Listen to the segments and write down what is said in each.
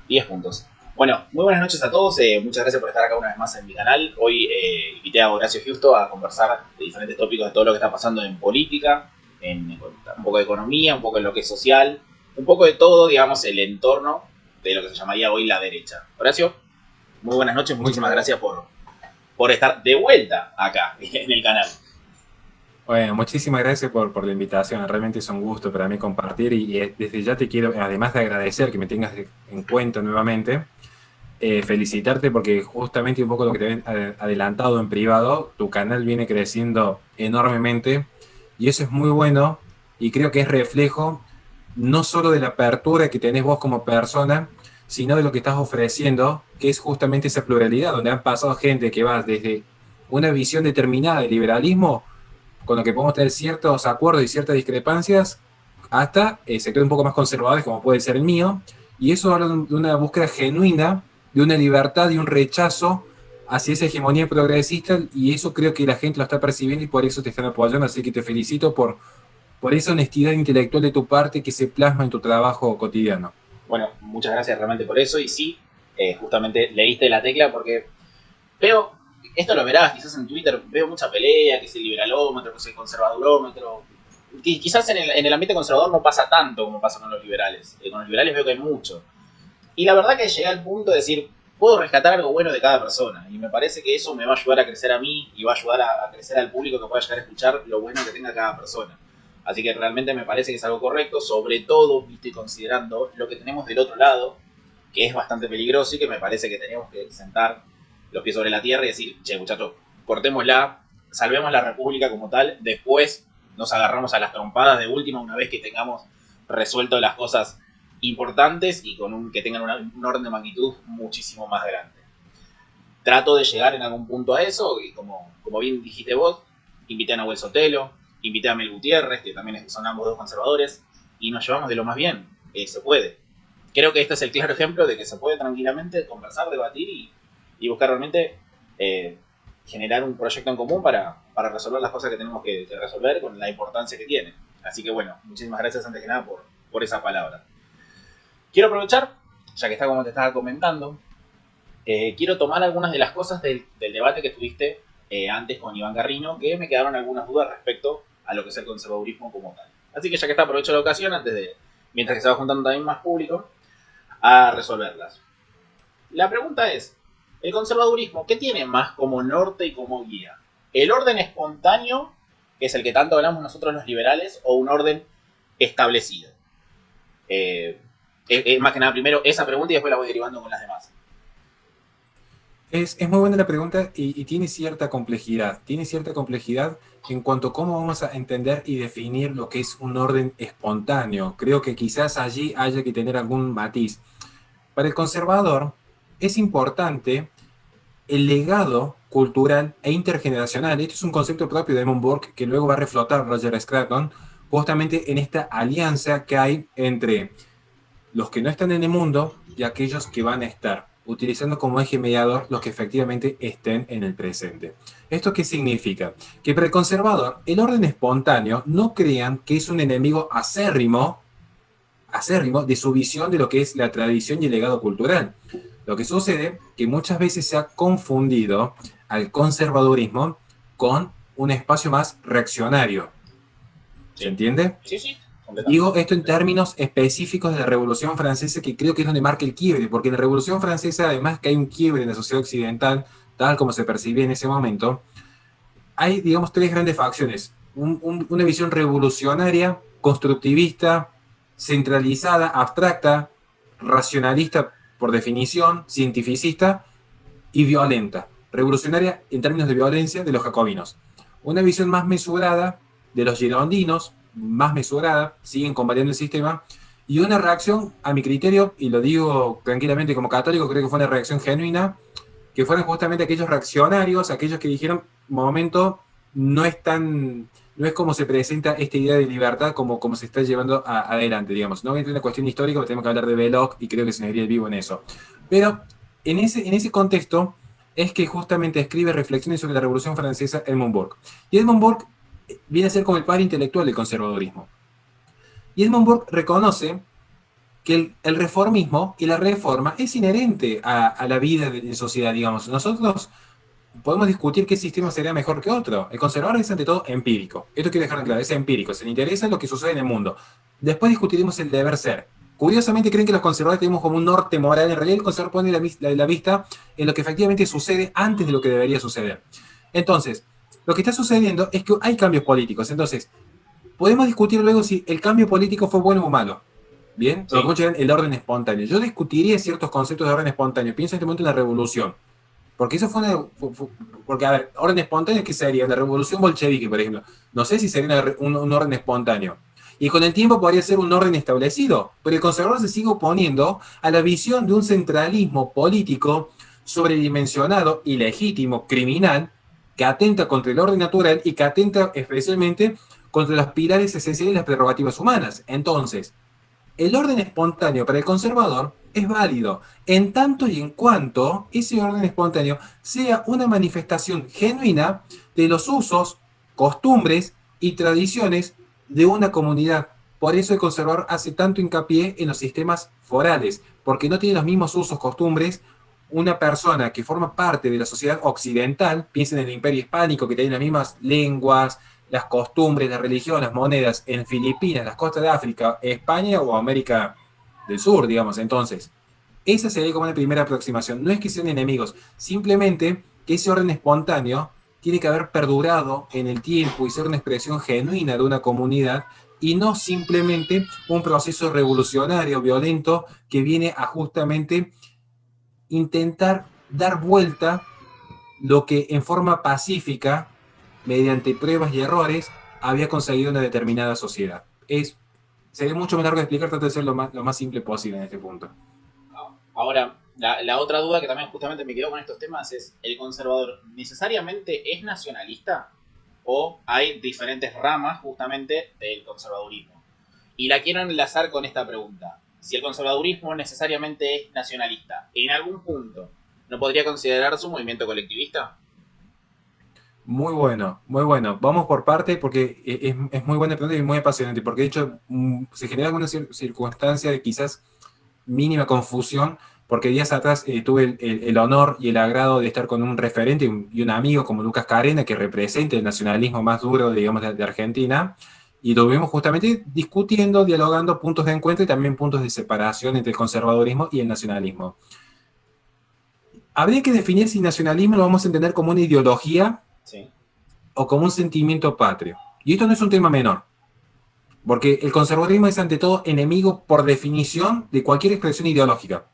10 puntos. Bueno, muy buenas noches a todos. Muchas gracias por estar acá una vez más en mi canal. Hoy invité a Horacio Justo a conversar de diferentes tópicos de todo lo que está pasando en política, en un poco de economía, un poco en lo que es social, un poco de todo, digamos, el entorno de lo que se llamaría hoy la derecha. Horacio, muy buenas noches. Muchas Muchísimas gracias. gracias por estar de vuelta acá en el canal. Bueno, muchísimas gracias por la invitación. Realmente es un gusto para mí compartir y desde ya te quiero, además de agradecer que me tengas en cuenta nuevamente, felicitarte porque justamente un poco lo que te he adelantado en privado, tu canal viene creciendo enormemente y eso es muy bueno y creo que es reflejo no solo de la apertura que tenés vos como persona, sino de lo que estás ofreciendo, que es justamente esa pluralidad, donde han pasado gente que va desde una visión determinada del liberalismo con lo que podemos tener ciertos acuerdos y ciertas discrepancias, hasta sectores un poco más conservadores, como puede ser el mío, y eso habla de una búsqueda genuina, de una libertad y un rechazo hacia esa hegemonía progresista, y eso creo que la gente lo está percibiendo y por eso te están apoyando, así que te felicito por esa honestidad intelectual de tu parte que se plasma en tu trabajo cotidiano. Bueno, muchas gracias realmente por eso. Y sí, justamente leíste la tecla porque veo, esto lo verás quizás en Twitter, veo mucha pelea, que es el liberalómetro, que es el conservadurómetro. Quizás en el ambiente conservador no pasa tanto como pasa con los liberales. Con los liberales veo que hay mucho. Y la verdad que llegué al punto de decir, puedo rescatar algo bueno de cada persona. Y me parece que eso me va a ayudar a crecer a mí y va a ayudar a crecer al público que pueda llegar a escuchar lo bueno que tenga cada persona. Así que realmente me parece que es algo correcto, sobre todo, viste, considerando lo que tenemos del otro lado, que es bastante peligroso y que me parece que tenemos que sentar los pies sobre la tierra y decir, che, muchachos, cortémosla, salvemos la república como tal, después nos agarramos a las trompadas de última una vez que tengamos resuelto las cosas importantes y que tengan un orden de magnitud muchísimo más grande. Trato de llegar en algún punto a eso y como bien dijiste vos, invité a Nahuel Sotelo, invité a Mel Gutiérrez, que también son ambos dos conservadores, y nos llevamos de lo más bien. Se puede. Creo que este es el claro ejemplo de que se puede tranquilamente conversar, debatir y buscar realmente eh, generar un proyecto en común para resolver las cosas que tenemos que resolver con la importancia que tiene. Así que bueno, muchísimas gracias antes que nada por esa palabra. Quiero aprovechar, ya que está como te estaba comentando, quiero tomar algunas de las cosas del debate que tuviste antes con Iván Garrino, que me quedaron algunas dudas respecto a lo que es el conservadurismo como tal. Así que ya que está, aprovecho la ocasión, mientras que se va juntando también más público, a resolverlas. La pregunta es, ¿el conservadurismo qué tiene más como norte y como guía? ¿El orden espontáneo, que es el que tanto hablamos nosotros los liberales, o un orden establecido? Más que nada, primero esa pregunta y después la voy derivando con las demás. Es muy buena la pregunta y tiene cierta complejidad. Tiene cierta complejidad en cuanto a cómo vamos a entender y definir lo que es un orden espontáneo. Creo que quizás allí haya que tener algún matiz. Para el conservador es importante el legado cultural e intergeneracional. Esto es un concepto propio de Edmund Burke que luego va a reflotar Roger Scruton justamente en esta alianza que hay entre los que no están en el mundo y aquellos que van a estar, utilizando como eje mediador los que efectivamente estén en el presente. ¿Esto qué significa? Que para el conservador, el orden espontáneo no crean que es un enemigo acérrimo de su visión de lo que es la tradición y el legado cultural. Lo que sucede es que muchas veces se ha confundido al conservadurismo con un espacio más reaccionario. ¿Se Sí, entiende? sí, sí, completamente. Digo esto en términos específicos de la Revolución Francesa, que creo que es donde marca el quiebre, porque en la Revolución Francesa, además que hay un quiebre en la sociedad occidental, tal como se percibía en ese momento, hay, digamos, tres grandes facciones. Una visión revolucionaria, constructivista, centralizada, abstracta, racionalista por definición, cientificista y violenta. Revolucionaria en términos de violencia de los jacobinos. Una visión más mesurada de los girondinos, más mesurada, siguen combatiendo el sistema, y una reacción, a mi criterio, y lo digo tranquilamente como católico, creo que fue una reacción genuina, que fueron justamente aquellos reaccionarios, aquellos que dijeron, momento, no es tan, no es como se presenta esta idea de libertad como se está llevando adelante, digamos. No es una cuestión histórica, tenemos que hablar de Belloc y creo que se nos iría el vivo en eso. Pero en ese contexto es que justamente escribe reflexiones sobre la Revolución Francesa Edmund Burke. Y Edmund Burke viene a ser como el padre intelectual del conservadurismo. Y Edmund Burke reconoce que el reformismo y la reforma es inherente a la vida de sociedad, digamos. Nosotros podemos discutir qué sistema sería mejor que otro. El conservador es ante todo empírico. Esto quiero dejar claro, es empírico. Se le interesa lo que sucede en el mundo. Después discutiremos el deber ser. Curiosamente creen que los conservadores tenemos como un norte moral. En realidad el conservador pone la vista en lo que efectivamente sucede antes de lo que debería suceder. Entonces, lo que está sucediendo es que hay cambios políticos. Entonces, podemos discutir luego si el cambio político fue bueno o malo. Bien, Sí. lo que muchos llaman el orden espontáneo. Yo discutiría ciertos conceptos de orden espontáneo. Pienso en este momento en la revolución. Porque eso porque, a ver, orden espontáneo, ¿qué sería? La revolución bolchevique, por ejemplo. No sé si sería un orden espontáneo. Y con el tiempo podría ser un orden establecido. Pero el conservador se sigue oponiendo a la visión de un centralismo político sobredimensionado, ilegítimo, criminal, que atenta contra el orden natural y que atenta especialmente contra los pilares esenciales de las prerrogativas humanas. Entonces, el orden espontáneo para el conservador es válido, en tanto y en cuanto ese orden espontáneo sea una manifestación genuina de los usos, costumbres y tradiciones de una comunidad. Por eso el conservador hace tanto hincapié en los sistemas forales, porque no tiene los mismos usos, costumbres. Una persona que forma parte de la sociedad occidental, piensen en el Imperio Hispánico, que tiene las mismas lenguas, las costumbres, la religión, las monedas en Filipinas, las costas de África, España o América del Sur, digamos. Entonces, esa sería como una primera aproximación. No es que sean enemigos, simplemente que ese orden espontáneo tiene que haber perdurado en el tiempo y ser una expresión genuina de una comunidad y no simplemente un proceso revolucionario, violento, que viene a justamente intentar dar vuelta lo que en forma pacífica, mediante pruebas y errores, había conseguido una determinada sociedad. Sería mucho más largo de explicar, trato de ser lo más simple posible en este punto. Ahora, la otra duda que también justamente me quedó con estos temas es, ¿el conservador necesariamente es nacionalista? ¿O hay diferentes ramas justamente del conservadurismo? Y la quiero enlazar con esta pregunta. Si el conservadurismo necesariamente es nacionalista, ¿en algún punto no podría considerarse un movimiento colectivista? Muy bueno, muy bueno. Vamos por parte porque es muy buena pregunta y muy apasionante, porque de hecho se genera alguna circunstancia de quizás mínima confusión, porque días atrás tuve el honor y el agrado de estar con un referente y un amigo como Lucas Carena, que representa el nacionalismo más duro, digamos, de Argentina, y lo vimos justamente discutiendo, dialogando puntos de encuentro y también puntos de separación entre el conservadurismo y el nacionalismo. Habría que definir si nacionalismo lo vamos a entender como una ideología Sí. o como un sentimiento patrio. Y esto no es un tema menor, porque el conservadurismo es ante todo enemigo por definición de cualquier expresión ideológica.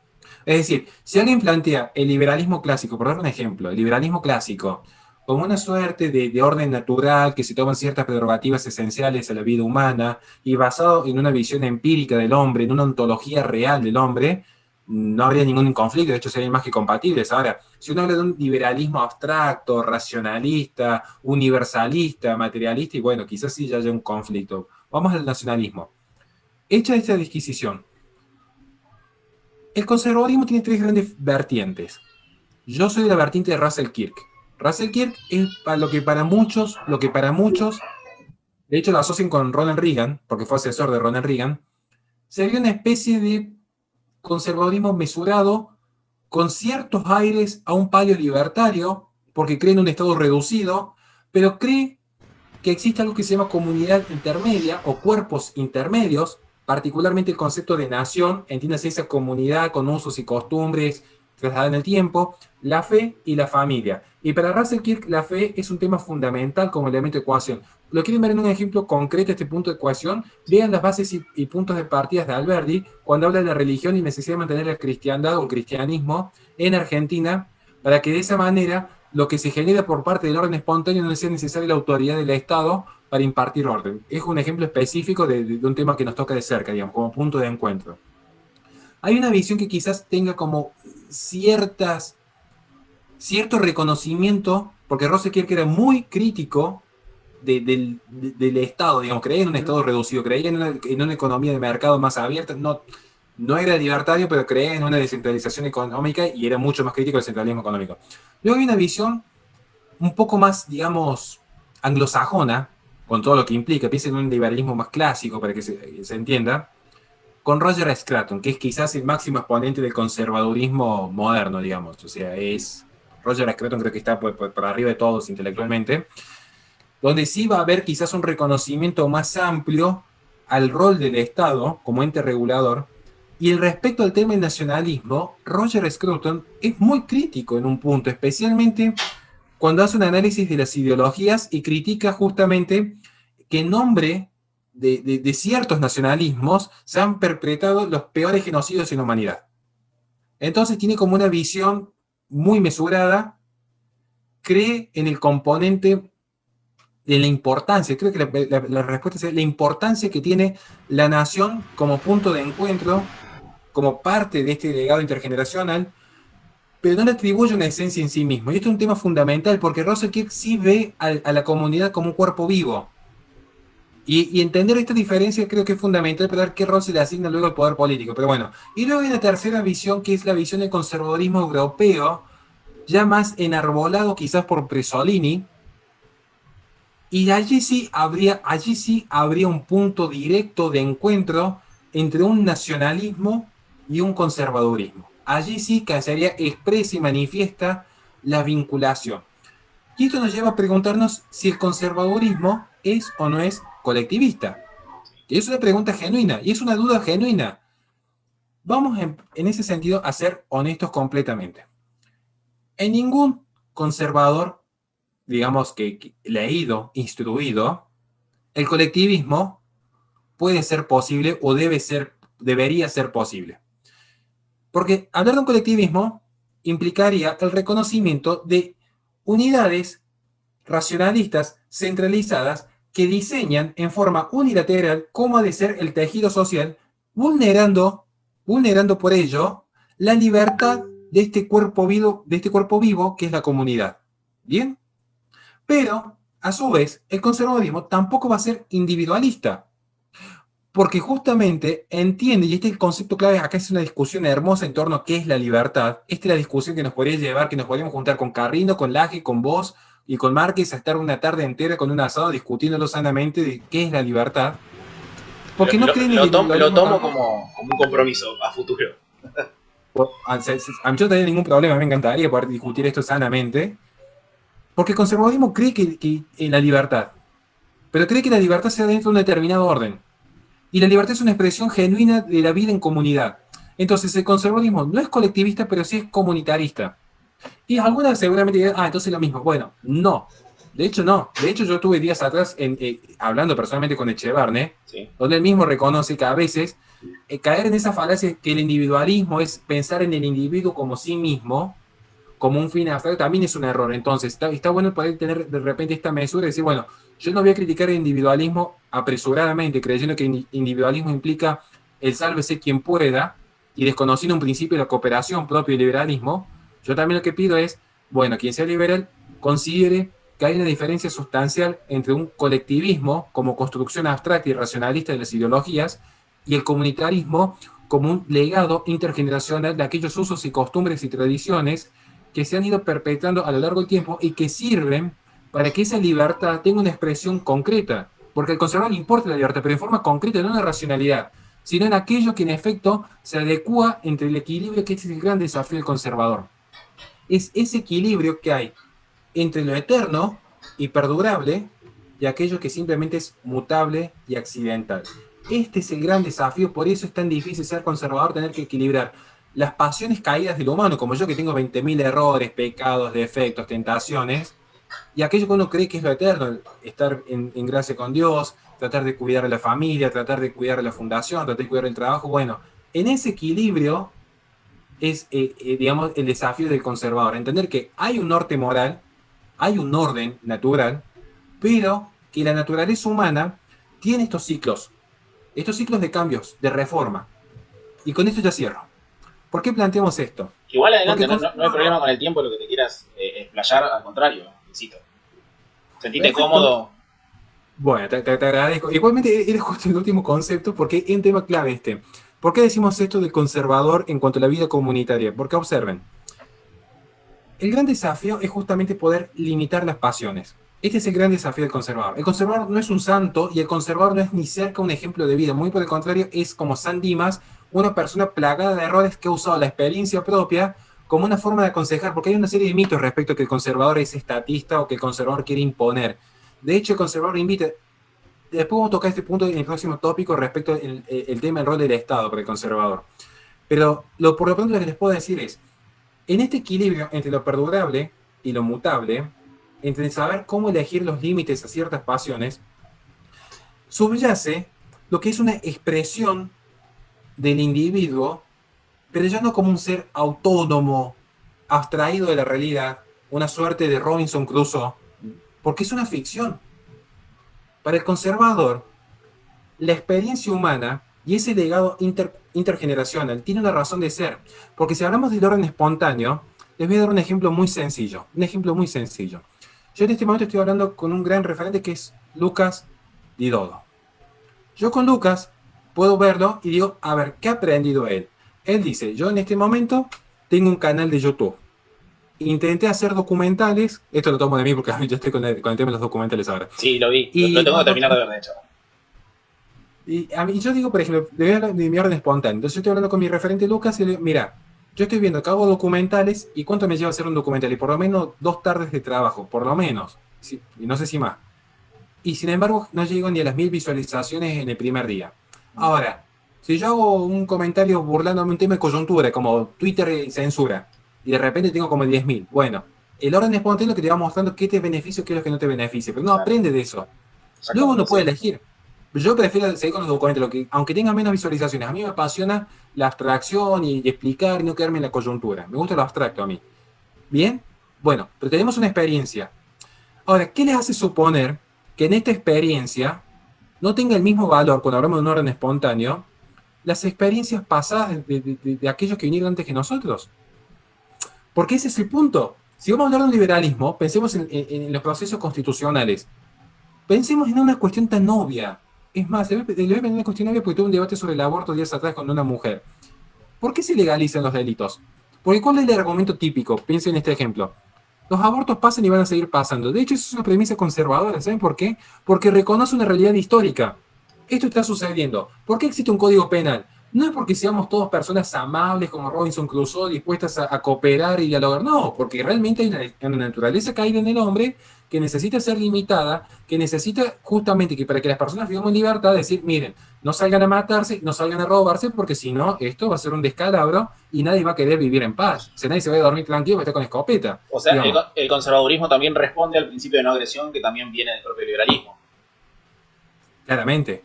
Es decir, si alguien plantea el liberalismo clásico, por dar un ejemplo, el liberalismo clásico como una suerte de orden natural que se toman ciertas prerrogativas esenciales a la vida humana y basado en una visión empírica del hombre, en una ontología real del hombre, no habría ningún conflicto, de hecho serían más que compatibles. Ahora, si uno habla de un liberalismo abstracto, racionalista, universalista, materialista, y bueno, quizás sí ya haya un conflicto. Vamos al nacionalismo. Hecha esta disquisición, el conservadurismo tiene tres grandes vertientes. Yo soy de la vertiente de Russell Kirk. Russell Kirk es lo que para muchos, de hecho lo asocian con Ronald Reagan, porque fue asesor de Ronald Reagan, sería una especie de conservadurismo mesurado con ciertos aires a un palio libertario, porque cree en un Estado reducido, pero cree que existe algo que se llama comunidad intermedia o cuerpos intermedios, particularmente el concepto de nación, entiéndase esa comunidad con usos y costumbres trasladadas en el tiempo, la fe y la familia. Y para Russell Kirk la fe es un tema fundamental como elemento de ecuación. Lo quieren ver en un ejemplo concreto este punto de ecuación, vean las bases y puntos de partida de Alberti cuando habla de la religión y necesidad de mantener la cristiandad o el cristianismo en Argentina, para que de esa manera lo que se genera por parte del orden espontáneo no sea necesaria la autoridad del Estado para impartir orden. Es un ejemplo específico de un tema que nos toca de cerca, digamos, como punto de encuentro. Hay una visión que quizás tenga como cierto reconocimiento, porque Rosenkirk era muy crítico del Estado, digamos, creía en un Estado reducido, creía en una economía de mercado más abierta, no era libertario, pero creía en una descentralización económica y era mucho más crítico del centralismo económico. Luego hay una visión un poco más, digamos, anglosajona, con todo lo que implica, piensen en un liberalismo más clásico para que se entienda, con Roger Scruton, que es quizás el máximo exponente del conservadurismo moderno, digamos. O sea, Roger Scruton creo que está por arriba de todos intelectualmente, donde sí va a haber quizás un reconocimiento más amplio al rol del Estado como ente regulador. Y el respecto al tema del nacionalismo, Roger Scruton es muy crítico en un punto, especialmente cuando hace un análisis de las ideologías y critica justamente que en nombre de ciertos nacionalismos se han perpetrado los peores genocidios en la humanidad. Entonces tiene como una visión muy mesurada, cree en el componente de la importancia, creo que la respuesta es la importancia que tiene la nación como punto de encuentro, como parte de este legado intergeneracional, pero no le atribuye una esencia en sí mismo. Y esto es un tema fundamental porque Russell Kirk sí ve a la comunidad como un cuerpo vivo. Y entender esta diferencia creo que es fundamental para ver qué rol se le asigna luego al poder político. Pero bueno, y luego hay una tercera visión que es la visión del conservadurismo europeo, ya más enarbolado quizás por Bresolini. Y allí sí habría un punto directo de encuentro entre un nacionalismo y un conservadurismo. Allí sí que sería expresa y manifiesta la vinculación. Y esto nos lleva a preguntarnos si el conservadurismo es o no es colectivista. Y es una pregunta genuina y es una duda genuina. Vamos en ese sentido a ser honestos completamente. En ningún conservador, digamos que leído, instruido, el colectivismo puede ser posible o debería ser posible. Porque hablar de un colectivismo implicaría el reconocimiento de unidades racionalistas centralizadas que diseñan en forma unilateral cómo ha de ser el tejido social, vulnerando por ello la libertad de este cuerpo vivo que es la comunidad. ¿Bien? Pero, a su vez, el conservadurismo tampoco va a ser individualista, porque justamente entiende, y este es el concepto clave, acá es una discusión hermosa en torno a qué es la libertad. Esta es la discusión que nos podría llevar, que nos podríamos juntar con Carrino, con Laje, con vos y con Márquez a estar una tarde entera con un asado discutiéndolo sanamente de qué es la libertad. Porque no creen en el Lo individualismo tomo tampoco. como un compromiso a futuro. A mí yo no tenía ningún problema, me encantaría poder discutir esto sanamente, porque el conservadurismo cree que en la libertad, pero cree que la libertad se da dentro de un determinado orden. Y la libertad es una expresión genuina de la vida en comunidad. Entonces el conservadurismo no es colectivista, pero sí es comunitarista. Y algunas seguramente dirán, entonces es lo mismo. Bueno, no. De hecho, no. De hecho, yo tuve días atrás hablando personalmente con Echevarne, Sí. donde él mismo reconoce que a veces caer en esa falacia que el individualismo es pensar en el individuo como sí mismo, como un fin abstracto, también es un error. Entonces, está bueno poder tener de repente esta mesura y decir, bueno, yo no voy a criticar el individualismo apresuradamente, creyendo que el individualismo implica el sálvese quien pueda y desconociendo un principio de la cooperación propio del liberalismo. Yo también lo que pido es, bueno, quien sea liberal, considere que hay una diferencia sustancial entre un colectivismo como construcción abstracta y racionalista de las ideologías y el comunitarismo como un legado intergeneracional de aquellos usos y costumbres y tradiciones que se han ido perpetrando a lo largo del tiempo y que sirven para que esa libertad tenga una expresión concreta. Porque al conservador le importa la libertad, pero en forma concreta, no en la racionalidad, sino en aquello que en efecto se adecua entre el equilibrio, que es el gran desafío del conservador. Es ese equilibrio que hay entre lo eterno y perdurable y aquello que simplemente es mutable y accidental. Este es el gran desafío, por eso es tan difícil ser conservador, tener que equilibrar las pasiones caídas del humano, como yo que tengo 20.000 errores, pecados, defectos, tentaciones, y aquello que uno cree que es lo eterno, estar en gracia con Dios, tratar de cuidar a la familia, tratar de cuidar a la fundación, tratar de cuidar el trabajo. Bueno, en ese equilibrio es, digamos, el desafío del conservador, entender que hay un norte moral, hay un orden natural, pero que la naturaleza humana tiene estos ciclos de cambios, de reforma. Y con esto ya cierro. ¿Por qué planteamos esto? Igual Porque adelante, no hay problema con el tiempo, lo que te quieras explayar, al contrario, necesito. Sentite perfecto. cómodo. Bueno, te agradezco. Igualmente era justo el último concepto porque es un tema clave este. ¿Por qué decimos esto del conservador en cuanto a la vida comunitaria? Porque observen, el gran desafío es justamente poder limitar las pasiones. Este es el gran desafío del conservador. El conservador no es un santo y el conservador no es ni cerca un ejemplo de vida. Muy por el contrario, es como San Dimas, una persona plagada de errores que ha usado la experiencia propia como una forma de aconsejar, porque hay una serie de mitos respecto a que el conservador es estatista o que el conservador quiere imponer. De hecho, el conservador invita. Después vamos a tocar este punto en el próximo tópico respecto al tema del rol del Estado para el conservador. Pero por lo pronto lo que les puedo decir es, en este equilibrio entre lo perdurable y lo mutable, entre saber cómo elegir los límites a ciertas pasiones, subyace lo que es una expresión del individuo, pero ya no como un ser autónomo, abstraído de la realidad, una suerte de Robinson Crusoe, porque es una ficción. Para el conservador, la experiencia humana y ese legado intergeneracional tiene una razón de ser, porque si hablamos del orden espontáneo, les voy a dar un ejemplo muy sencillo, Yo en este momento estoy hablando con un gran referente que es Lucas Di Dodo. Yo con Lucas puedo verlo y digo, a ver, ¿qué ha aprendido él? Él dice, yo en este momento tengo un canal de YouTube. Intenté hacer documentales, esto lo tomo de mí porque yo estoy con el tema de los documentales ahora. Sí, lo vi, lo Y tengo que terminar de ver, de hecho. Y a mí, yo digo, por ejemplo, de mi orden espontáneo. Entonces yo estoy hablando con mi referente Lucas y le digo, mira, yo estoy viendo que hago documentales y cuánto me lleva hacer un documental. Y por lo menos 2 tardes de trabajo, por lo menos. Sí, y no sé si más. Y sin embargo, no llego ni a las 1000 visualizaciones en el primer día. Ahora, si yo hago un comentario burlándome un tema de coyuntura, como Twitter censura, y de repente tengo como 10.000, bueno, el orden espontáneo que te va mostrando qué te beneficia y qué es lo que no te beneficia, pero no Claro, aprende de eso. Luego exactamente, uno puede sí. elegir. Yo prefiero seguir con los documentos, aunque tenga menos visualizaciones. A mí me apasiona la abstracción y explicar y no quedarme en la coyuntura. Me gusta lo abstracto a mí. ¿Bien? Bueno, pero tenemos una experiencia. Ahora, ¿qué les hace suponer que en esta experiencia no tenga el mismo valor, cuando hablamos de un orden espontáneo, las experiencias pasadas de aquellos que vinieron antes que nosotros? Porque ese es el punto. Si vamos a hablar de un liberalismo, pensemos en los procesos constitucionales. Pensemos en una cuestión tan obvia. Es más, le voy a poner una cuestión obvia porque tuve un debate sobre el aborto días atrás con una mujer. ¿Por qué se legalizan los delitos? Porque ¿cuál es el argumento típico? Piensen en este ejemplo. Los abortos pasan y van a seguir pasando. De hecho, eso es una premisa conservadora. ¿Saben por qué? Porque reconoce una realidad histórica. Esto está sucediendo. ¿Por qué existe un código penal? No es porque seamos todos personas amables como Robinson Crusoe, dispuestas a cooperar y dialogar. No, porque realmente hay una naturaleza caída en el hombre que necesita ser limitada, que necesita justamente que para que las personas vivamos en libertad, decir, miren, no salgan a matarse, no salgan a robarse, porque si no, esto va a ser un descalabro y nadie va a querer vivir en paz. O sea, nadie se va a dormir tranquilo porque está con escopeta, O sea, digamos. el conservadurismo también responde al principio de no agresión que también viene del propio liberalismo. Claramente,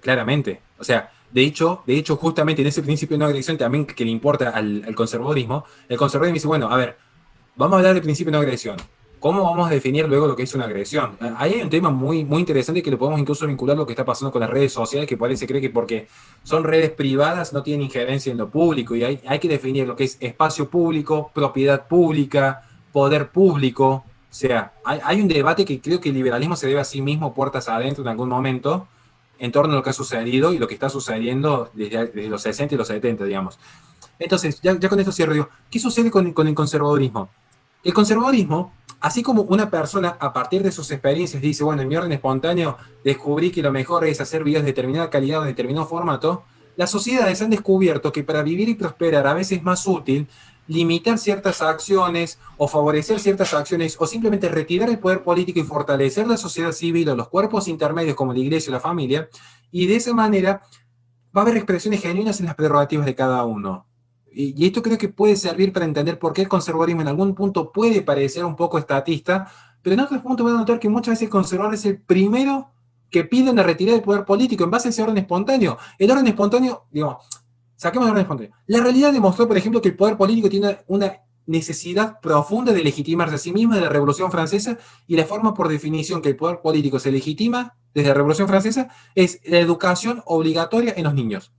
claramente. O sea, de hecho, justamente en ese principio de no agresión también que le importa al conservadurismo, el conservadurismo dice, bueno, a ver, vamos a hablar del principio de no agresión. ¿Cómo vamos a definir luego lo que es una agresión? Ahí hay un tema muy, muy interesante que lo podemos incluso vincular a lo que está pasando con las redes sociales, que parece cree que porque son redes privadas no tienen injerencia en lo público, y hay que definir lo que es espacio público, propiedad pública, poder público. O sea, hay un debate que creo que el liberalismo se debe a sí mismo puertas adentro en algún momento, en torno a lo que ha sucedido y lo que está sucediendo desde los 60 y los 70, digamos. Entonces, ya con esto cierro, digo, ¿qué sucede con el conservadurismo? El conservadurismo, así como una persona a partir de sus experiencias dice, bueno, en mi orden espontáneo descubrí que lo mejor es hacer videos de determinada calidad o de determinado formato, las sociedades han descubierto que para vivir y prosperar a veces es más útil limitar ciertas acciones o favorecer ciertas acciones o simplemente retirar el poder político y fortalecer la sociedad civil o los cuerpos intermedios como la iglesia o la familia, y de esa manera va a haber expresiones genuinas en las prerrogativas de cada uno. Y esto creo que puede servir para entender por qué el conservadurismo en algún punto puede parecer un poco estatista, pero en otros puntos van a notar que muchas veces el conservador es el primero que pide una retirada del poder político en base a ese orden espontáneo. El orden espontáneo, digamos, saquemos el orden espontáneo. La realidad demostró, por ejemplo, que el poder político tiene una necesidad profunda de legitimarse a sí misma de la Revolución Francesa, y la forma por definición que el poder político se legitima desde la Revolución Francesa es la educación obligatoria en los niños.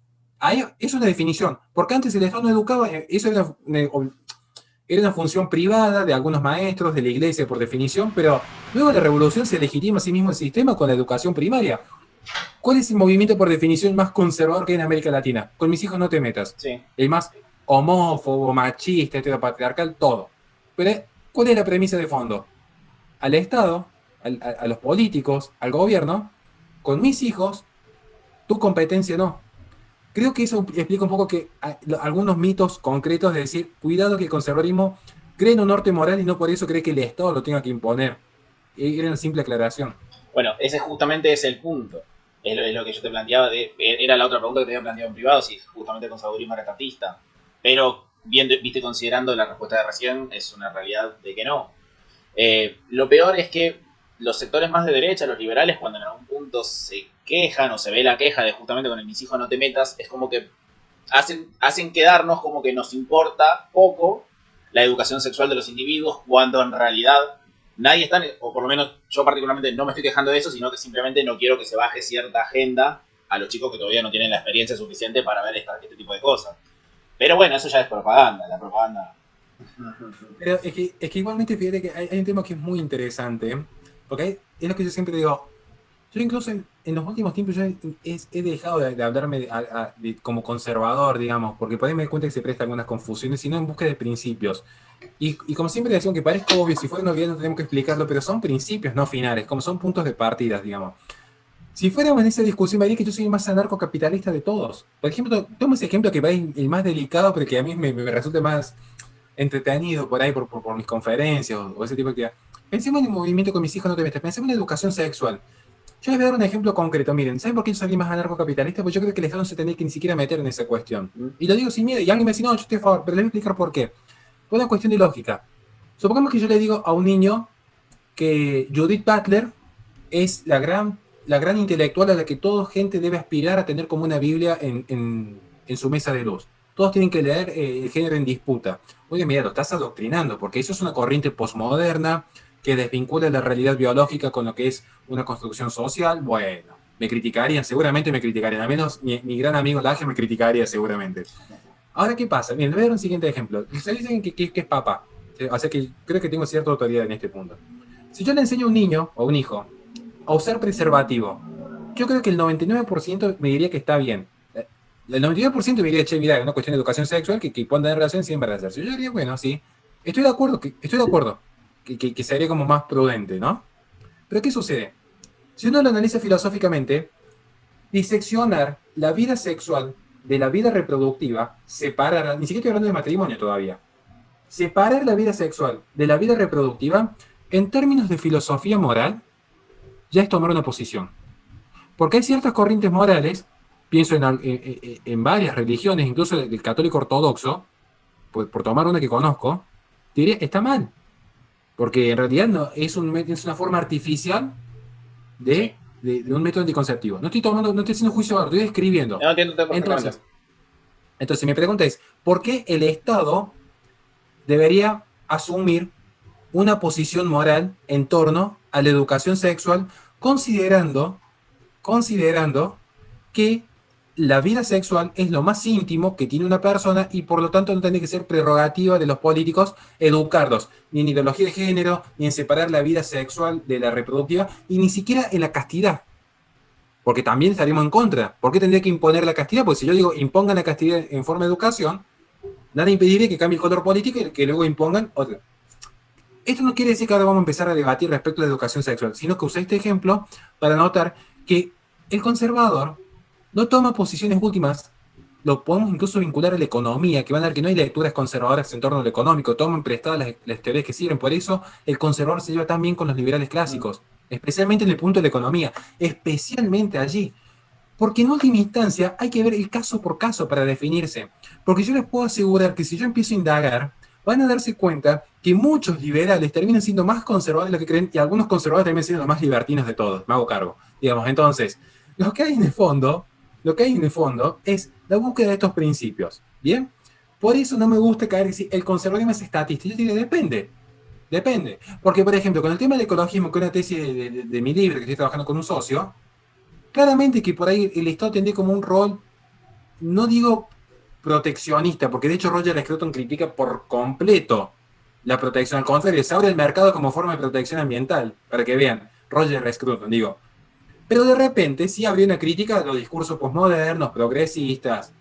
Ahí es una definición, porque antes el Estado no educaba, eso era una función privada de algunos maestros, de la iglesia por definición, pero luego de la revolución se legitima a sí mismo el sistema con la educación primaria. ¿Cuál es el movimiento por definición más conservador que hay en América Latina? Con mis hijos no te metas. Sí. El más homófobo, machista, heteropatriarcal, todo. Pero, ¿cuál es la premisa de fondo? al Estado, a los políticos, al gobierno, con mis hijos, tu competencia no. Creo que eso explica un poco que algunos mitos concretos de decir, cuidado que el conservadurismo cree en un norte moral y no por eso cree que el Estado lo tenga que imponer. Era una simple aclaración. Bueno, ese justamente es el punto. Es lo que yo te planteaba, era la otra pregunta que te había planteado en privado, si justamente el conservadurismo era estatista. Pero, bien, viste, considerando la respuesta de recién, es una realidad de que no. Lo peor es que los sectores más de derecha, los liberales, cuando en algún punto se quejan o se ve la queja de justamente con el mis hijos no te metas, es como que hacen quedarnos como que nos importa poco la educación sexual de los individuos, cuando en realidad nadie está, o por lo menos yo particularmente no me estoy quejando de eso, sino que simplemente no quiero que se baje cierta agenda a los chicos que todavía no tienen la experiencia suficiente para ver este tipo de cosas. Pero bueno, eso ya es propaganda, la propaganda. Pero es que igualmente fíjate que hay un tema que es muy interesante, porque es lo que yo siempre digo. Yo incluso en los últimos tiempos yo he dejado de hablarme como conservador, digamos, porque por ahí me doy cuenta que se presta algunas confusiones, sino en busca de principios. Y como siempre decía, que parezca obvio, si fuera una obviedad no tenemos que explicarlo, pero son principios, no finales, como son puntos de partida, digamos. Si fuéramos en esa discusión, me diría que yo soy el más anarcocapitalista de todos. Por ejemplo, tomo ese ejemplo que va el más delicado, pero que a mí me resulta más entretenido por ahí, por mis conferencias o ese tipo de actividad. Pensemos en el movimiento con mis hijos, no te metas. Pensemos en la educación sexual. Yo les voy a dar un ejemplo concreto. Miren, ¿saben por qué yo soy más anarcocapitalista? Pues yo creo que el Estado no se tendría que ni siquiera meter en esa cuestión. Y lo digo sin miedo. Y alguien me dice, no, yo estoy a favor, pero les voy a explicar por qué. Por una cuestión de lógica. Supongamos que yo le digo a un niño que Judith Butler es la gran intelectual a la que toda gente debe aspirar a tener como una Biblia en su mesa de luz. Todos tienen que leer el género en disputa. Oye, mira, lo estás adoctrinando, porque eso es una corriente posmoderna que desvincula la realidad biológica con lo que es una construcción social. Bueno, me criticarían, seguramente me criticarían. Al menos mi gran amigo Laje me criticaría seguramente. Ahora, ¿qué pasa? Miren, voy a dar un siguiente ejemplo. Se dicen que es papá. O sea que creo que tengo cierta autoridad en este punto. Si yo le enseño a un niño o a un hijo a usar preservativo, yo creo que el 99% me diría que está bien. El 99% me diría, che, mira, es una cuestión de educación sexual que puedan tener relación sin embarazarse. Yo diría, bueno, sí, estoy de acuerdo que sería como más prudente, ¿no? Pero ¿qué sucede? Si uno lo analiza filosóficamente, diseccionar la vida sexual de la vida reproductiva, separar, ni siquiera estoy hablando de matrimonio todavía, separar la vida sexual de la vida reproductiva, en términos de filosofía moral, ya es tomar una posición. Porque hay ciertas corrientes morales, pienso en varias religiones, incluso el católico ortodoxo, por tomar una que conozco, diría, está mal. Porque en realidad no, es una forma artificial Sí. de un método anticonceptivo. No estoy haciendo juicio, estoy describiendo. No entiendo perfectamente. Entonces mi pregunta es, ¿por qué el Estado debería asumir una posición moral en torno a la educación sexual, considerando que la vida sexual es lo más íntimo que tiene una persona y por lo tanto no tiene que ser prerrogativa de los políticos educarlos, ni en ideología de género, ni en separar la vida sexual de la reproductiva, y ni siquiera en la castidad? Porque también estaríamos en contra. ¿Por qué tendría que imponer la castidad? Porque si yo digo impongan la castidad en forma de educación, nada impediría que cambie el color político y que luego impongan otra. Esto no quiere decir que ahora vamos a empezar a debatir respecto a la educación sexual, sino que usé este ejemplo para notar que el conservador no toma posiciones últimas, lo podemos incluso vincular a la economía, que van a ver que no hay lecturas conservadoras en torno a lo económico, toman prestadas las teorías que sirven, por eso el conservador se lleva tan bien con los liberales clásicos, especialmente en el punto de la economía, especialmente allí. Porque en última instancia hay que ver el caso por caso para definirse. Porque yo les puedo asegurar que si yo empiezo a indagar, van a darse cuenta que muchos liberales terminan siendo más conservadores de lo que creen y algunos conservadores terminan siendo los más libertinos de todos. Me hago cargo. Digamos, entonces, lo que hay en el fondo, es la búsqueda de estos principios. ¿Bien? Por eso no me gusta caer y decir, el conservadurismo es estatista. Yo diría, depende. Depende. Porque, por ejemplo, con el tema del ecologismo, que es una tesis de mi libro, que estoy trabajando con un socio, claramente que por ahí el Estado tendría como un rol, no digo proteccionista, porque de hecho Roger Scruton critica por completo la protección, al contrario, se abre el mercado como forma de protección ambiental, para que vean, Roger Scruton, digo. Pero de repente sí habría una crítica a los discursos posmodernos, progresistas.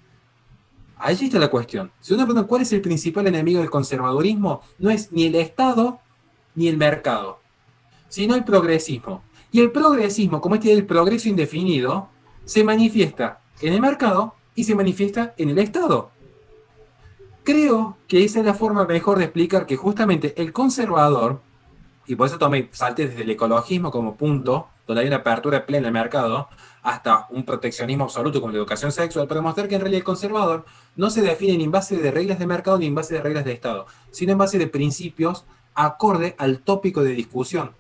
Allí está la cuestión. Si uno pregunta cuál es el principal enemigo del conservadurismo, no es ni el Estado ni el mercado. sino el progresismo. Y el progresismo, como este del progreso indefinido, se manifiesta en el mercado y se manifiesta en el Estado. Creo que esa es la forma mejor de explicar que justamente el conservador, y por eso salte desde el ecologismo como punto, donde hay una apertura plena al mercado, hasta un proteccionismo absoluto como la educación sexual, para mostrar que en realidad el conservador no se define ni en base de reglas de mercado ni en base de reglas de Estado, sino en base de principios acorde al tópico de discusión.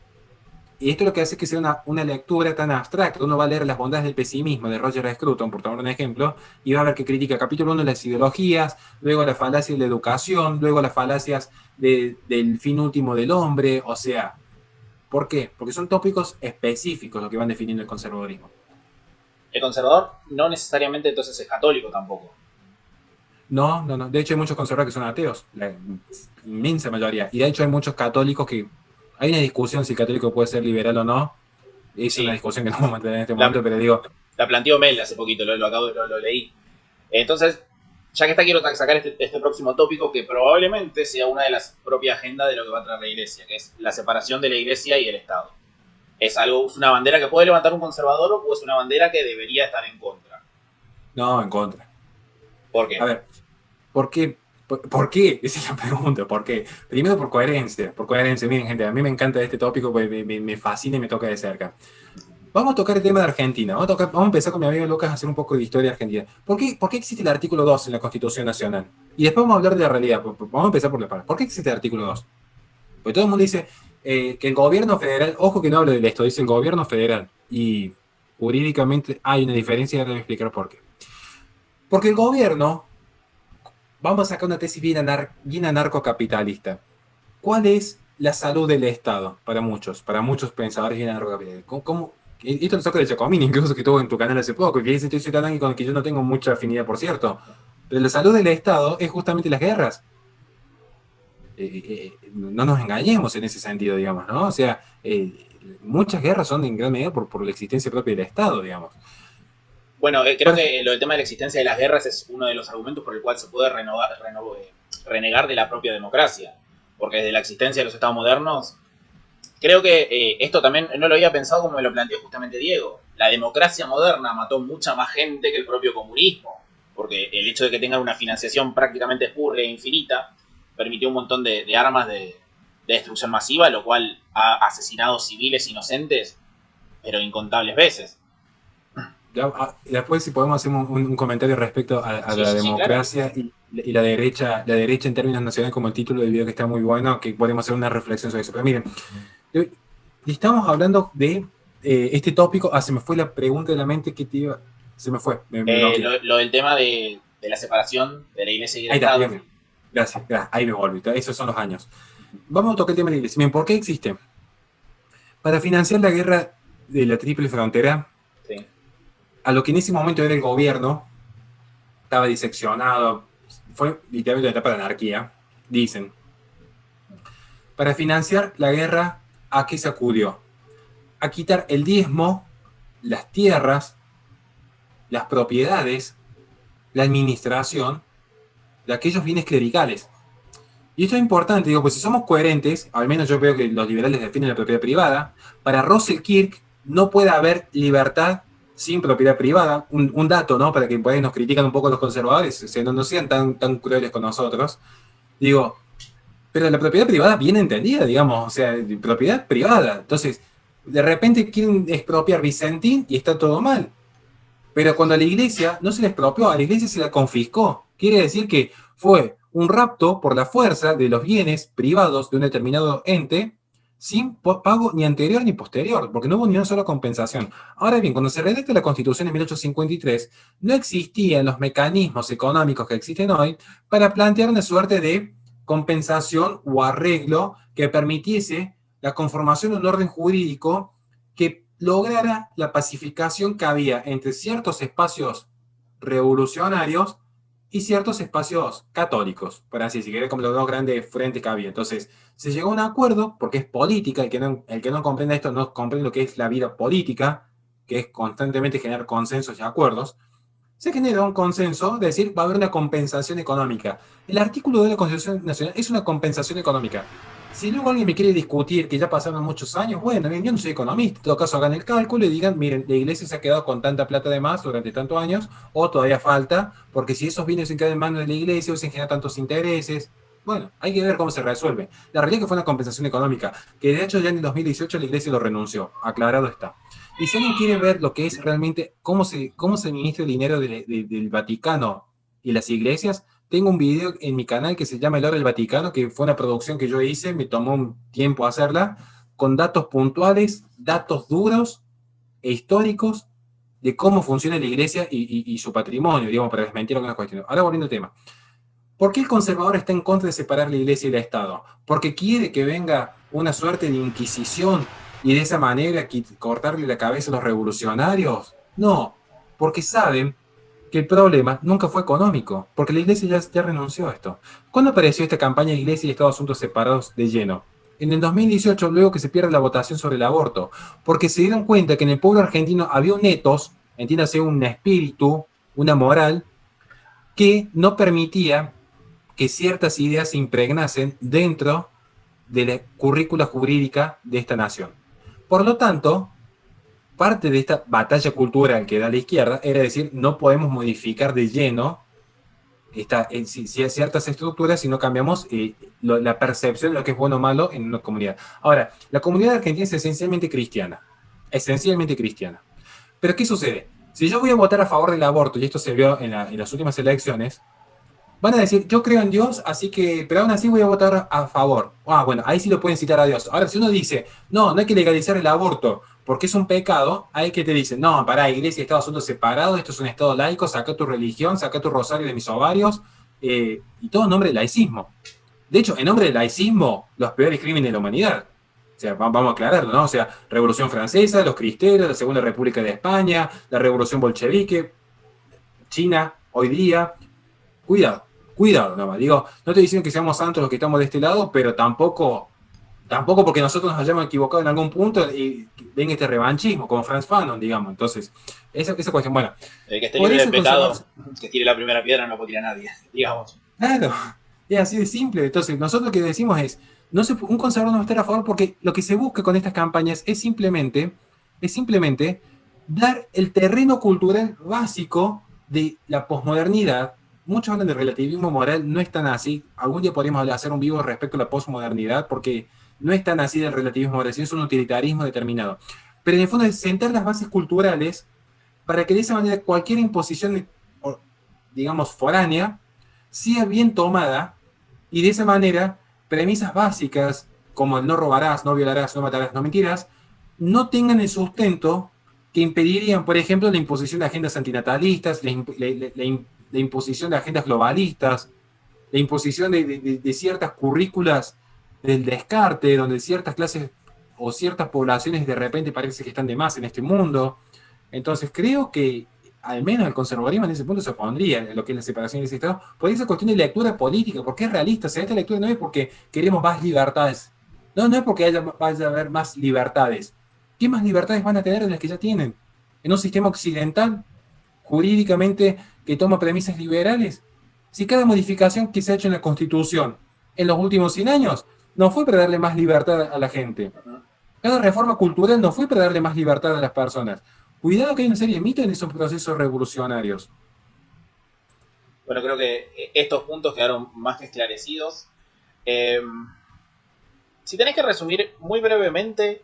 Y esto es lo que hace que sea una lectura tan abstracta. Uno va a leer Las bondades del pesimismo de Roger Scruton, por tomar un ejemplo, y va a ver que critica capítulo 1 las ideologías, luego las falacias de la educación, luego las falacias del fin último del hombre. O sea, ¿por qué? Porque son tópicos específicos los que van definiendo el conservadurismo. El conservador no necesariamente entonces es católico tampoco. No, no, no. De hecho, hay muchos conservadores que son ateos, la inmensa mayoría. Y de hecho, hay muchos católicos que. Hay una discusión si el católico puede ser liberal o no. Es una Sí, discusión que no vamos a mantener en este la, momento, pero digo, la planteó Mel hace poquito, lo leí. Entonces, ya que está, quiero sacar este próximo tópico que probablemente sea una de las propias agendas de lo que va a traer la iglesia, que es la separación de la iglesia y el Estado. Es una bandera que puede levantar un conservador o es una bandera que debería estar en contra. no, en contra. ¿Por A qué? ver, ¿por qué? ¿Por qué? Esa es la pregunta, ¿por qué? Primero por coherencia, por coherencia. Miren, gente, a mí me encanta este tópico porque me fascina y me toca de cerca. Vamos a tocar el tema de Argentina. Vamos a empezar con mi amigo Lucas a hacer un poco de historia argentina. ¿Por qué existe el artículo 2 en la Constitución Nacional? Y después vamos a hablar de la realidad. Vamos a empezar por la parte. ¿Por qué existe el artículo 2? Porque todo el mundo dice que el gobierno federal, ojo que no hablo del esto, dice el gobierno federal. Y jurídicamente hay una diferencia y ahora voy a explicar por qué. Porque el gobierno, vamos a sacar una tesis bien anarcocapitalista. ¿Cuál es la salud del Estado para muchos pensadores bien anarcocapitalistas? Esto lo saco de Giacomini, incluso que estuvo en tu canal hace poco, que dice estoy tan con el que yo no tengo mucha afinidad, por cierto. Pero la salud del Estado es justamente las guerras. No nos engañemos en ese sentido, digamos, ¿no? O sea, muchas guerras son en gran medida por la existencia propia del Estado, digamos. Bueno, creo Por que lo del tema de la existencia de las guerras es uno de los argumentos por el cual se puede renegar de la propia democracia. Porque desde la existencia de los estados modernos, creo que esto también no lo había pensado como me lo planteó justamente Diego. La democracia moderna mató mucha más gente que el propio comunismo. Porque el hecho de que tengan una financiación prácticamente espúrea e infinita permitió un montón de armas de destrucción masiva, lo cual ha asesinado civiles inocentes, pero incontables veces. Después, si podemos hacer un comentario respecto a Sí, la sí, sí, claro. democracia y la derecha en términos nacionales, como el título del video que está muy bueno, que podemos hacer una reflexión sobre eso. Pero miren, estamos hablando de este tópico. Se me fue la pregunta de la mente que te iba. Se me fue, me bloqueé. Lo del tema de la separación de la iglesia y el Ahí está, Estado. bien, bien. Gracias, gracias, ahí me volví. Esos son los años. Vamos a tocar el tema de la iglesia. Bien, ¿por qué existe? Para financiar la guerra de la Triple Frontera, Sí. a lo que en ese momento era el gobierno, estaba diseccionado, fue literalmente una etapa de anarquía, dicen. Para financiar la guerra, ¿a qué se acudió? A quitar el diezmo, las tierras, las propiedades, la administración de aquellos bienes clericales. Y esto es importante, digo, pues si somos coherentes, al menos yo veo que los liberales definen la propiedad privada, para Russell Kirk no puede haber libertad sin propiedad privada. Un dato, ¿no? Para que por ahí nos critican un poco los conservadores, o sea, no sean tan crueles con nosotros. Digo, pero la propiedad privada bien entendida, digamos, o sea, propiedad privada. Entonces, de repente quieren expropiar Vicentín y está todo mal. Pero cuando a la iglesia no se la expropió, a la iglesia se la confiscó. Quiere decir que fue un rapto por la fuerza de los bienes privados de un determinado ente sin pago ni anterior ni posterior, porque no hubo ni una sola compensación. Ahora bien, cuando se redacta la Constitución en 1853, no existían los mecanismos económicos que existen hoy para plantear una suerte de compensación o arreglo que permitiese la conformación de un orden jurídico que lograra la pacificación que había entre ciertos espacios revolucionarios y ciertos espacios católicos, por así decirlo, como los dos grandes frentes que había. Entonces, se llegó a un acuerdo, porque es política, el que no comprende esto no comprende lo que es la vida política, que es constantemente generar consensos y acuerdos. se genera un consenso de decir va a haber una compensación económica. El artículo de la Constitución Nacional es una compensación económica. Si luego alguien me quiere discutir que ya pasaron muchos años, bueno, yo no soy economista, en todo caso hagan el cálculo y digan, miren, la iglesia se ha quedado con tanta plata de más durante tantos años, o todavía falta, porque si esos bienes se quedan en manos de la iglesia o se generan tantos intereses, bueno, hay que ver cómo se resuelve. La realidad es que fue una compensación económica, que de hecho ya en el 2018 la iglesia lo renunció, aclarado está. Y si alguien quiere ver lo que es realmente cómo se administra el dinero del Vaticano y las iglesias, tengo un video en mi canal que se llama El Oro del Vaticano, que fue una producción que yo hice, me tomó un tiempo hacerla, con datos puntuales, datos duros e históricos de cómo funciona la iglesia y su patrimonio, digamos, para desmentir algunas cuestiones. Ahora volviendo al tema. ¿Por qué el conservador está en contra de separar la iglesia y el Estado? ¿Porque quiere que venga una suerte de inquisición y de esa manera cortarle la cabeza a los revolucionarios? No, porque saben que el problema nunca fue económico, porque la iglesia ya renunció a esto. ¿Cuándo apareció esta campaña de iglesia y Estado asuntos separados de lleno? En el 2018, luego que se pierde la votación sobre el aborto, porque se dieron cuenta que en el pueblo argentino había un ethos, entiéndase un espíritu, una moral, que no permitía que ciertas ideas se impregnasen dentro de la currícula jurídica de esta nación. Por lo tanto, parte de esta batalla cultural que da la izquierda era decir, no podemos modificar de lleno ciertas estructuras si no cambiamos la percepción de lo que es bueno o malo en una comunidad. Ahora, la comunidad argentina es esencialmente cristiana. Esencialmente cristiana. Pero ¿qué sucede? Si yo voy a votar a favor del aborto, y esto se vio en las últimas elecciones, van a decir, yo creo en Dios, así que, pero aún así voy a votar a favor. Ah, bueno, ahí sí lo pueden citar a Dios. Ahora, si uno dice, no, no hay que legalizar el aborto porque es un pecado, hay que te dicen, no, pará, iglesia y Estado son dos separados, esto es un Estado laico, saca tu religión, saca tu rosario de mis ovarios, y todo en nombre del laicismo. De hecho, en nombre del laicismo, los peores crímenes de la humanidad. O sea, vamos a aclararlo, ¿no? O sea, Revolución Francesa, los cristeros, la Segunda República de España, la Revolución Bolchevique, China, hoy día. Cuidado, cuidado, nada más. Digo, no estoy diciendo que seamos santos los que estamos de este lado, pero tampoco porque nosotros nos hayamos equivocado en algún punto y venga este revanchismo, como Franz Fanon, digamos. Entonces, esa cuestión, bueno. El que esté libre de pecado, que tire la primera piedra, no puede tirar a nadie, digamos. Claro, es así de simple. Entonces, nosotros lo que decimos es, un conservador no va a estar a favor porque lo que se busca con estas campañas es simplemente dar el terreno cultural básico de la posmodernidad. Muchos hablan de relativismo moral, no es tan así. Algún día podríamos hacer un vivo respecto a la posmodernidad, porque no es tan así del relativismo moral, sino es un utilitarismo determinado. Pero en el fondo es sentar las bases culturales para que de esa manera cualquier imposición, digamos, foránea, sea bien tomada y de esa manera premisas básicas como el no robarás, no violarás, no matarás, no mentirás, no tengan el sustento que impedirían, por ejemplo, la imposición de agendas antinatalistas, la imposición de agendas globalistas, la imposición de ciertas currículas del descarte, donde ciertas clases o ciertas poblaciones de repente parece que están de más en este mundo. Entonces creo que al menos el conservadurismo en ese punto se opondría a lo que es la separación de ese Estado, por esa cuestión de lectura política, porque es realista. O sea, esta lectura no es porque queremos más libertades, no es porque vaya a haber más libertades. ¿Qué más libertades van a tener de las que ya tienen? En un sistema occidental, jurídicamente, que toma premisas liberales. Si cada modificación que se ha hecho en la Constitución en los últimos 100 años no fue para darle más libertad a la gente, cada reforma cultural no fue para darle más libertad a las personas. Cuidado que hay una serie de mitos en esos procesos revolucionarios. Bueno, creo que estos puntos quedaron más que esclarecidos. Si tenés que resumir muy brevemente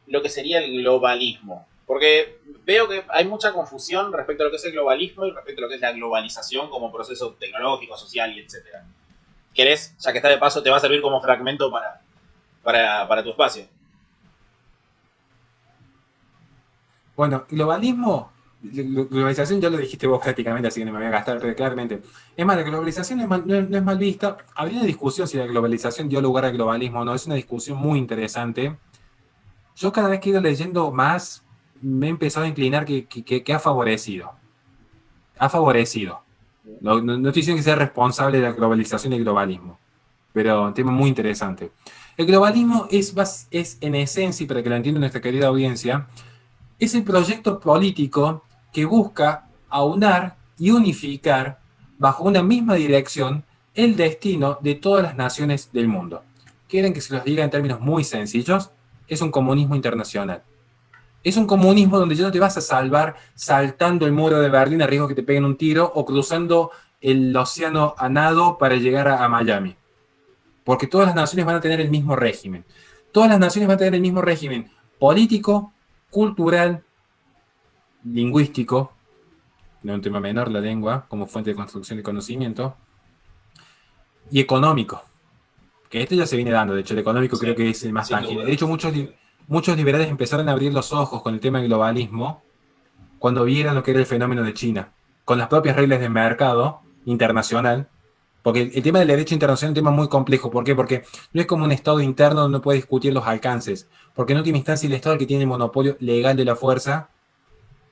lo que sería el globalismo, porque veo que hay mucha confusión respecto a lo que es el globalismo y respecto a lo que es la globalización como proceso tecnológico, social y etcétera. ¿Querés, ya que está de paso, te va a servir como fragmento para tu espacio? Bueno, globalización ya lo dijiste vos prácticamente, así que no me voy a gastar, pero claramente. Es más, la globalización no es mal vista. Habría una discusión si la globalización dio lugar al globalismo o no. Es una discusión muy interesante. Yo cada vez que he ido leyendo más, me he empezado a inclinar que ha favorecido. Ha favorecido. No estoy diciendo que sea responsable de la globalización y el globalismo, pero un tema muy interesante. El globalismo es en esencia, y para que lo entienda nuestra querida audiencia, es el proyecto político que busca aunar y unificar bajo una misma dirección el destino de todas las naciones del mundo. ¿Quieren que se los diga en términos muy sencillos? Es un comunismo internacional. Es un comunismo donde ya no te vas a salvar saltando el muro de Berlín a riesgo que te peguen un tiro o cruzando el océano a nado para llegar a Miami. Porque todas las naciones van a tener el mismo régimen. Todas las naciones van a tener el mismo régimen político, cultural, lingüístico, no es un tema menor la lengua como fuente de construcción de conocimiento, y económico. Que este ya se viene dando, de hecho el económico creo que es el más tangible. De hecho muchos liberales empezaron a abrir los ojos con el tema del globalismo cuando vieron lo que era el fenómeno de China, con las propias reglas de mercado internacional, porque el tema del derecho internacional es un tema muy complejo. ¿Por qué? Porque no es como un Estado interno donde uno puede discutir los alcances, porque en última instancia el Estado es el que tiene el monopolio legal de la fuerza,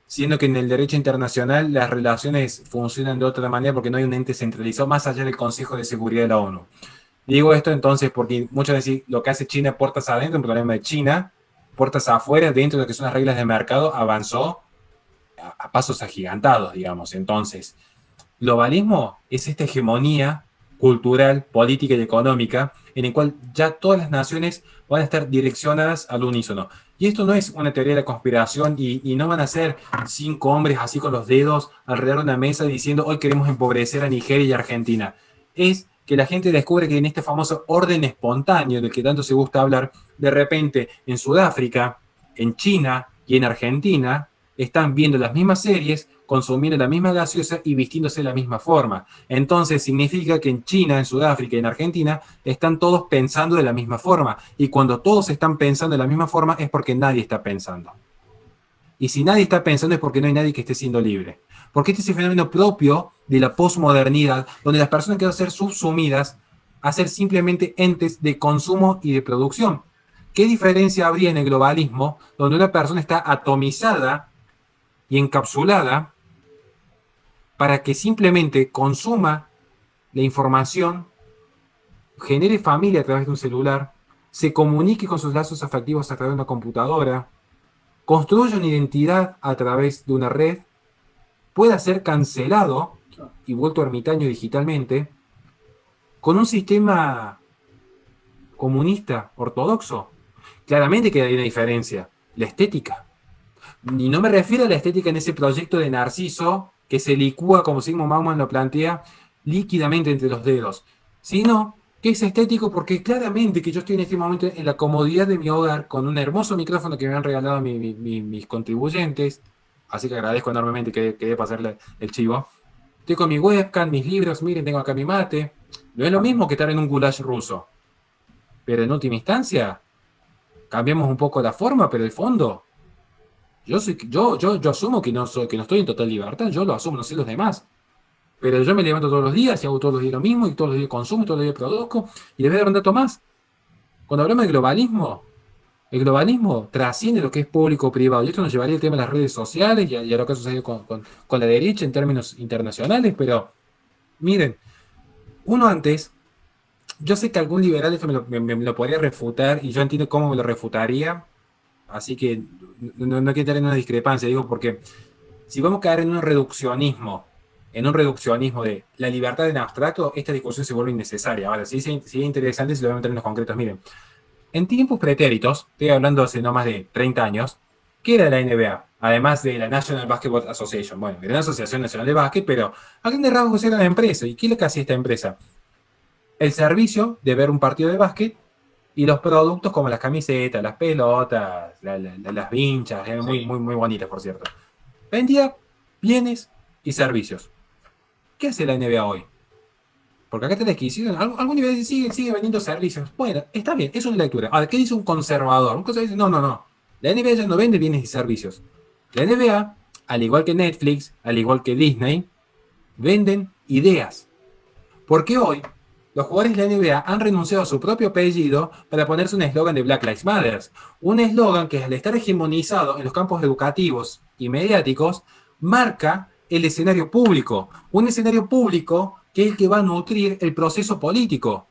siendo que en el derecho internacional las relaciones funcionan de otra manera porque no hay un ente centralizado más allá del Consejo de Seguridad de la ONU. Digo esto entonces porque muchos decir lo que hace China puertas adentro, un problema de China, puertas afuera, dentro de lo que son las reglas de mercado, avanzó a pasos agigantados, digamos. Entonces, globalismo es esta hegemonía cultural, política y económica en el cual ya todas las naciones van a estar direccionadas al unísono. Y esto no es una teoría de la conspiración y no van a ser 5 hombres así con los dedos alrededor de una mesa diciendo hoy queremos empobrecer a Nigeria y Argentina. Es que la gente descubre que en este famoso orden espontáneo del que tanto se gusta hablar, de repente en Sudáfrica, en China y en Argentina están viendo las mismas series, consumiendo la misma gaseosa y vistiéndose de la misma forma. Entonces significa que en China, en Sudáfrica y en Argentina están todos pensando de la misma forma. Y cuando todos están pensando de la misma forma es porque nadie está pensando. Y si nadie está pensando es porque no hay nadie que esté siendo libre. Porque este es el fenómeno propio de la posmodernidad, donde las personas quieren ser subsumidas a ser simplemente entes de consumo y de producción. ¿Qué diferencia habría en el globalismo, donde una persona está atomizada y encapsulada para que simplemente consuma la información, genere familia a través de un celular, se comunique con sus lazos afectivos a través de una computadora, construya una identidad a través de una red, pueda ser cancelado y vuelto ermitaño digitalmente, con un sistema comunista ortodoxo? Claramente que hay una diferencia, la estética. Y no me refiero a la estética en ese proyecto de Narciso que se licúa, como Sigmund Bauman lo plantea, líquidamente entre los dedos, sino que es estético porque claramente que yo estoy en este momento en la comodidad de mi hogar con un hermoso micrófono que me han regalado mis contribuyentes, así que agradezco enormemente que quede pasarle el chivo. Estoy con mi webcam, mis libros, miren, tengo acá mi mate. No es lo mismo que estar en un goulash ruso, pero en última instancia cambiamos un poco la forma, pero el fondo. Yo asumo que no estoy en total libertad, yo lo asumo, no sé los demás. Pero yo me levanto todos los días y hago todos los días lo mismo, y todos los días consumo, y todos los días produzco, y les voy a dar un dato más. Cuando hablamos de globalismo, el globalismo trasciende lo que es público o privado, y esto nos llevaría al tema de las redes sociales y a lo que ha sucedido con la derecha en términos internacionales, pero miren, uno antes, yo sé que algún liberal esto me lo podría refutar, y yo entiendo cómo me lo refutaría, así que no quiero entrar en una discrepancia, digo, porque si vamos a caer en un reduccionismo de la libertad en abstracto, esta discusión se vuelve innecesaria. Ahora, si es interesante, si lo vemos en términos concretos, miren, en tiempos pretéritos, estoy hablando hace no más de 30 años, ¿qué era la NBA? Además de la National Basketball Association. Bueno, era una asociación nacional de básquet, pero a grandes rasgos era una empresa. ¿Y qué es lo que hacía esta empresa? El servicio de ver un partido de básquet y los productos como las camisetas, las pelotas, las vinchas, muy bonitas, por cierto. Vendía bienes y servicios. ¿Qué hace la NBA hoy? Porque acá te desquician. Algún nivel sigue vendiendo servicios. Bueno, está bien, es una lectura. Ahora, ¿qué dice un conservador? Un conservador dice, no. La NBA ya no vende bienes y servicios. La NBA, al igual que Netflix, al igual que Disney, venden ideas. Porque hoy los jugadores de la NBA han renunciado a su propio apellido para ponerse un eslogan de Black Lives Matter. Un eslogan que al estar hegemonizado en los campos educativos y mediáticos, marca el escenario público. Un escenario público que es el que va a nutrir el proceso político.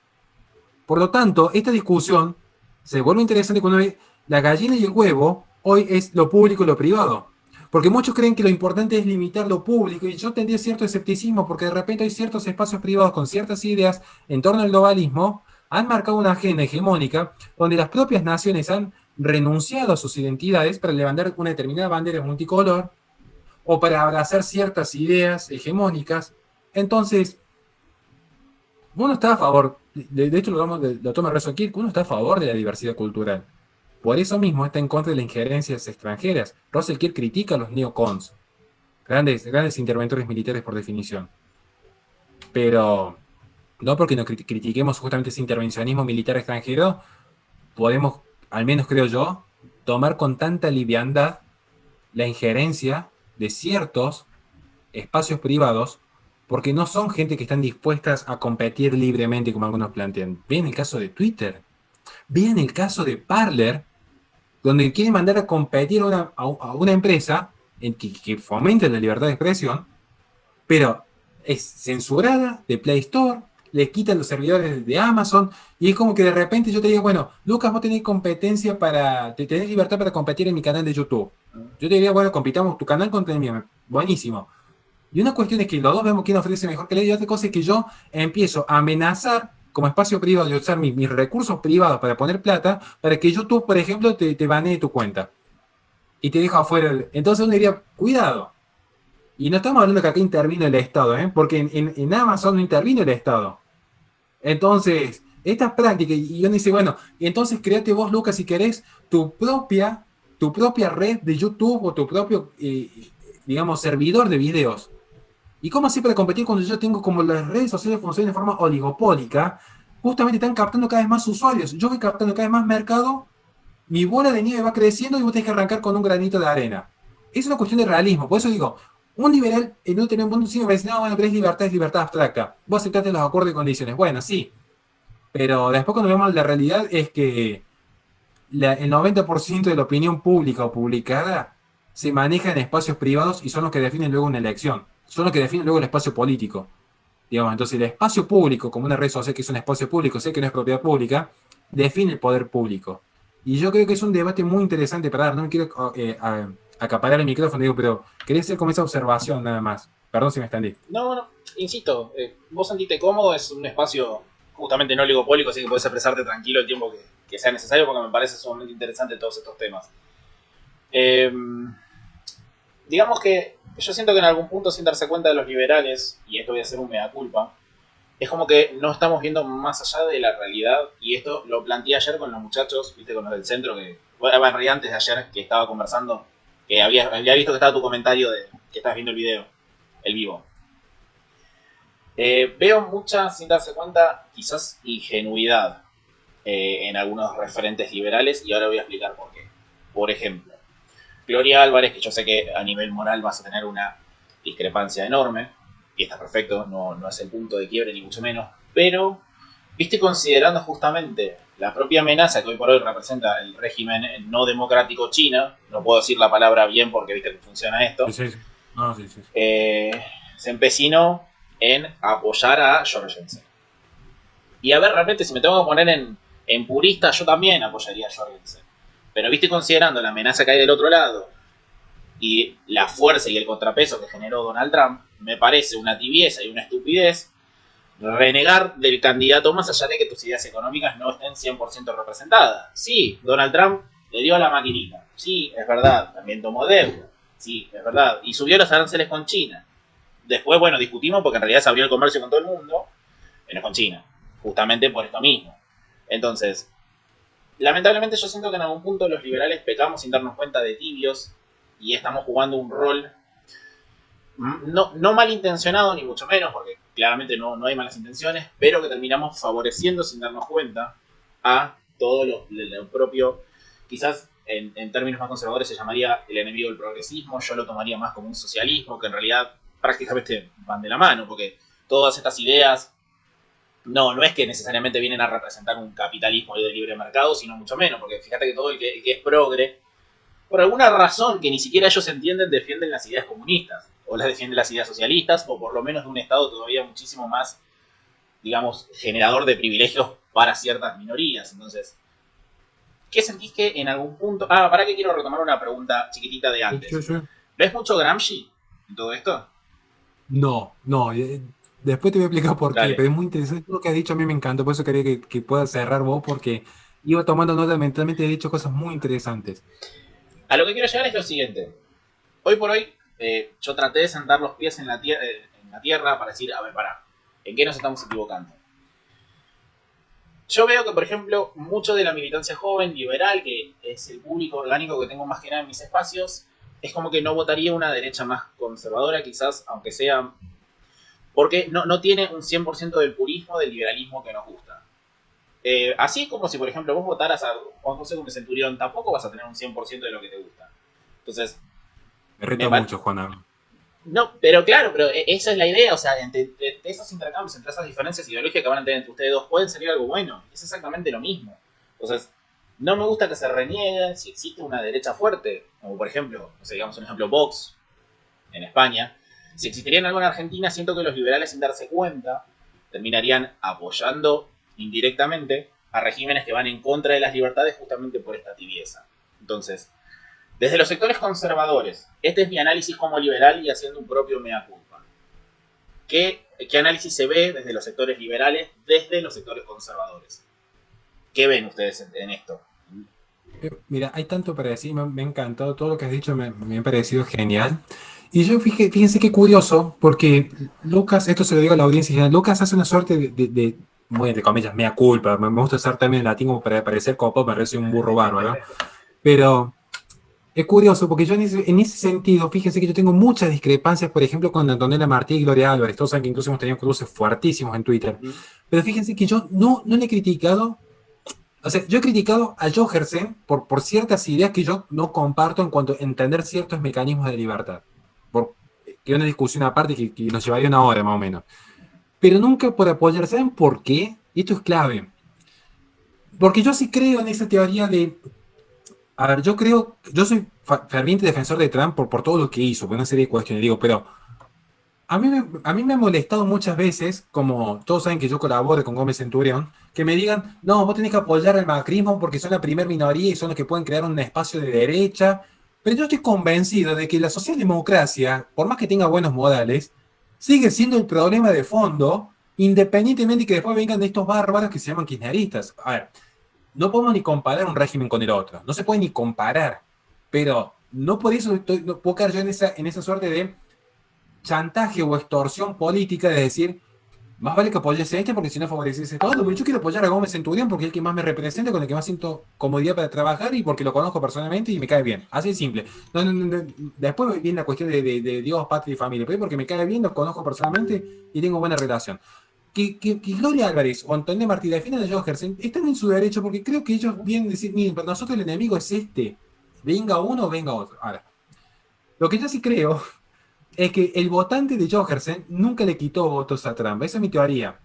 Por lo tanto, esta discusión se vuelve interesante cuando ve la gallina y el huevo, hoy es lo público y lo privado. Porque muchos creen que lo importante es limitar lo público y yo tendría cierto escepticismo porque de repente hay ciertos espacios privados con ciertas ideas en torno al globalismo, han marcado una agenda hegemónica donde las propias naciones han renunciado a sus identidades para levantar una determinada bandera multicolor o para abrazar ciertas ideas hegemónicas. Entonces, uno está a favor, de hecho lo toma Rezo Kirk, uno está a favor de la diversidad cultural. Por eso mismo está en contra de las injerencias extranjeras. Russell Kirk critica a los neocons, grandes interventores militares por definición. Pero no porque no critiquemos justamente ese intervencionismo militar extranjero, podemos, al menos creo yo, tomar con tanta liviandad la injerencia de ciertos espacios privados, porque no son gente que están dispuestas a competir libremente como algunos plantean. Vean el caso de Twitter, vean el caso de Parler, donde quieren mandar a competir a una empresa que fomente la libertad de expresión, pero es censurada de Play Store, le quitan los servidores de Amazon, y es como que de repente yo te digo, bueno, Lucas, vos tenés competencia tenés libertad para competir en mi canal de YouTube. Yo te diría, bueno, compitamos tu canal contra el mío, buenísimo. Y una cuestión es que los dos vemos quién ofrece mejor que ley, y otra cosa es que yo empiezo a amenazar como espacio privado y usar mis recursos privados para poner plata, para que YouTube, por ejemplo, te banee tu cuenta y te deja afuera. Entonces uno diría, cuidado. Y no estamos hablando que acá intervino el Estado, ¿eh? Porque en Amazon no intervino el Estado. Entonces, estas prácticas, y uno dice, bueno, y entonces créate vos, Lucas, si querés, tu propia red de YouTube o tu propio, digamos, servidor de videos. ¿Y cómo así para competir cuando yo tengo como las redes sociales funcionan de forma oligopólica? Justamente están captando cada vez más usuarios. Yo voy captando cada vez más mercado, mi bola de nieve va creciendo y vos tenés que arrancar con un granito de arena. Es una cuestión de realismo. Por eso digo, un liberal en un tener un mundo me dice, no, bueno, pero es libertad abstracta. Vos aceptaste los acuerdos y condiciones. Bueno, sí. Pero después cuando vemos la realidad es que el 90% de la opinión pública o publicada se maneja en espacios privados y son los que definen luego una elección. Son los que definen luego el espacio político. Digamos, entonces el espacio público, como una red social que es un espacio público, sé que no es propiedad pública, define el poder público. Y yo creo que es un debate muy interesante para dar. No me quiero acaparar el micrófono, digo, pero quería hacer como esa observación nada más. Perdón si me extendí. No, no, insisto, vos sentite cómodo, es un espacio justamente no oligopólico, así que podés expresarte tranquilo el tiempo que sea necesario, porque me parece sumamente interesante todos estos temas. Eh, digamos que yo siento que en algún punto, sin darse cuenta de los liberales, y esto voy a hacer un mea culpa, es como que no estamos viendo más allá de la realidad, y esto lo planteé ayer con los muchachos, viste, con los del centro, bueno, en realidad antes de ayer que estaba conversando, que había visto que estaba tu comentario de que estabas viendo el video, el vivo. Veo mucha, sin darse cuenta, quizás ingenuidad en algunos referentes liberales, y ahora voy a explicar por qué. Por ejemplo, Gloria Álvarez, que yo sé que a nivel moral vas a tener una discrepancia enorme, y está perfecto, no es el punto de quiebre ni mucho menos, pero, viste, considerando justamente la propia amenaza que hoy por hoy representa el régimen no democrático China, no puedo decir la palabra bien porque viste que funciona esto, Sí, sí. No, sí, sí. se empecinó en apoyar a Jorgensen. Y a ver, realmente, si me tengo que poner en purista, yo también apoyaría a Jorgensen. Pero viste, considerando la amenaza que hay del otro lado y la fuerza y el contrapeso que generó Donald Trump, me parece una tibieza y una estupidez renegar del candidato más allá de que tus ideas económicas no estén 100% representadas. Sí, Donald Trump le dio a la maquinita. Sí, es verdad, también tomó deuda. Sí, es verdad. Y subió los aranceles con China. Después, bueno, discutimos porque en realidad se abrió el comercio con todo el mundo, menos con China. Justamente por esto mismo. Entonces, lamentablemente yo siento que en algún punto los liberales pecamos sin darnos cuenta de tibios y estamos jugando un rol no malintencionado ni mucho menos, porque claramente no hay malas intenciones, pero que terminamos favoreciendo sin darnos cuenta a todo lo propio, quizás en términos más conservadores se llamaría el enemigo del progresismo, yo lo tomaría más como un socialismo, que en realidad prácticamente van de la mano, porque todas estas ideas no es que necesariamente vienen a representar un capitalismo de libre mercado, sino mucho menos, porque fíjate que todo el que es progre, por alguna razón que ni siquiera ellos entienden, defienden las ideas comunistas, o las defienden las ideas socialistas, o por lo menos de un Estado todavía muchísimo más, digamos, generador de privilegios para ciertas minorías. Entonces, ¿qué sentís que en algún punto... para qué quiero retomar una pregunta chiquitita de antes. Sí, sí. ¿Ves mucho Gramsci en todo esto? No, no. Después te voy a explicar por qué, Dale. pero es muy interesante lo que has dicho, a mí me encantó, por eso quería que puedas cerrar vos, porque iba tomando nota mentalmente, he dicho cosas muy interesantes. A lo que quiero llegar es lo siguiente. Hoy por hoy, yo traté de sentar los pies en la tierra para decir, a ver, pará, ¿en qué nos estamos equivocando? Yo veo que, por ejemplo, mucho de la militancia joven, liberal, que es el público orgánico que tengo más que nada en mis espacios, es como que no votaría una derecha más conservadora, quizás, aunque sea, porque no tiene un 100% del purismo del liberalismo que nos gusta. Así como si, por ejemplo, vos votaras a Juan José Gómez Centurión, tampoco vas a tener un 100% de lo que te gusta. Entonces, Me me, reta mucho, Juana. no, pero claro, pero esa es la idea, o sea, entre esos intercambios, entre esas diferencias ideológicas que van a tener entre ustedes dos, pueden salir algo bueno. Es exactamente lo mismo. Entonces, no me gusta que se renieguen si existe una derecha fuerte, como por ejemplo, no sé, digamos un ejemplo, Vox en España. Si existiría en alguna Argentina, siento que los liberales, sin darse cuenta, terminarían apoyando indirectamente a regímenes que van en contra de las libertades justamente por esta tibieza. Entonces, desde los sectores conservadores, este es mi análisis como liberal y haciendo un propio mea culpa. ¿Qué análisis se ve desde los sectores liberales, desde los sectores conservadores? ¿Qué ven ustedes en esto? Mira, hay tanto para decir, me ha encantado todo lo que has dicho, me ha parecido genial. Y yo fíjense qué curioso, porque Lucas, esto se lo digo a la audiencia en general, Lucas hace una suerte muy entre comillas, mea culpa, me gusta usar también el latín como para parecer copo, me parece un burro bárbaro, pero es curioso, porque yo en ese sentido, fíjense que yo tengo muchas discrepancias, por ejemplo, con Antonella Martí y Gloria Álvarez, todos saben que incluso hemos tenido cruces fuertísimos en Twitter, ¿Mm? pero fíjense que yo no le he criticado. O sea, yo he criticado a Johersen por ciertas ideas que yo no comparto en cuanto a entender ciertos mecanismos de libertad. Por, que es una discusión aparte que nos llevaría una hora más o menos. Pero nunca por apoyar. ¿Saben por qué? Y esto es clave. Porque yo sí creo en esa teoría de. A ver, yo soy ferviente defensor de Trump por todo lo que hizo, por una serie de cuestiones. Digo, pero a mí me ha molestado muchas veces, como todos saben que yo colaboro con Gómez Centurión, que me digan, no, vos tenés que apoyar al macrismo porque son la primer minoría y son los que pueden crear un espacio de derecha. Pero yo estoy convencido de que la socialdemocracia, por más que tenga buenos modales, sigue siendo el problema de fondo, independientemente que después vengan de estos bárbaros que se llaman kirchneristas. A ver, no podemos ni comparar un régimen con el otro, no se puede ni comparar, pero no por eso no puedo caer yo en esa suerte de chantaje o extorsión política de decir, más vale que apoyes a este porque si no favoreces a todo, pero yo quiero apoyar a Gómez Centurión porque es el que más me representa, con el que más siento comodidad para trabajar y porque lo conozco personalmente y me cae bien. Así de simple. No. Después viene la cuestión de Dios, patria y familia, pero porque me cae bien, lo conozco personalmente y tengo buena relación. Que Gloria Álvarez o Antonio Martí defiendan a Johersen están en su derecho porque creo que ellos vienen a decir, miren, para nosotros el enemigo es este. Venga uno o venga otro. Ahora, lo que yo sí creo es que el votante de Johersen nunca le quitó votos a Trump. Esa es mi teoría.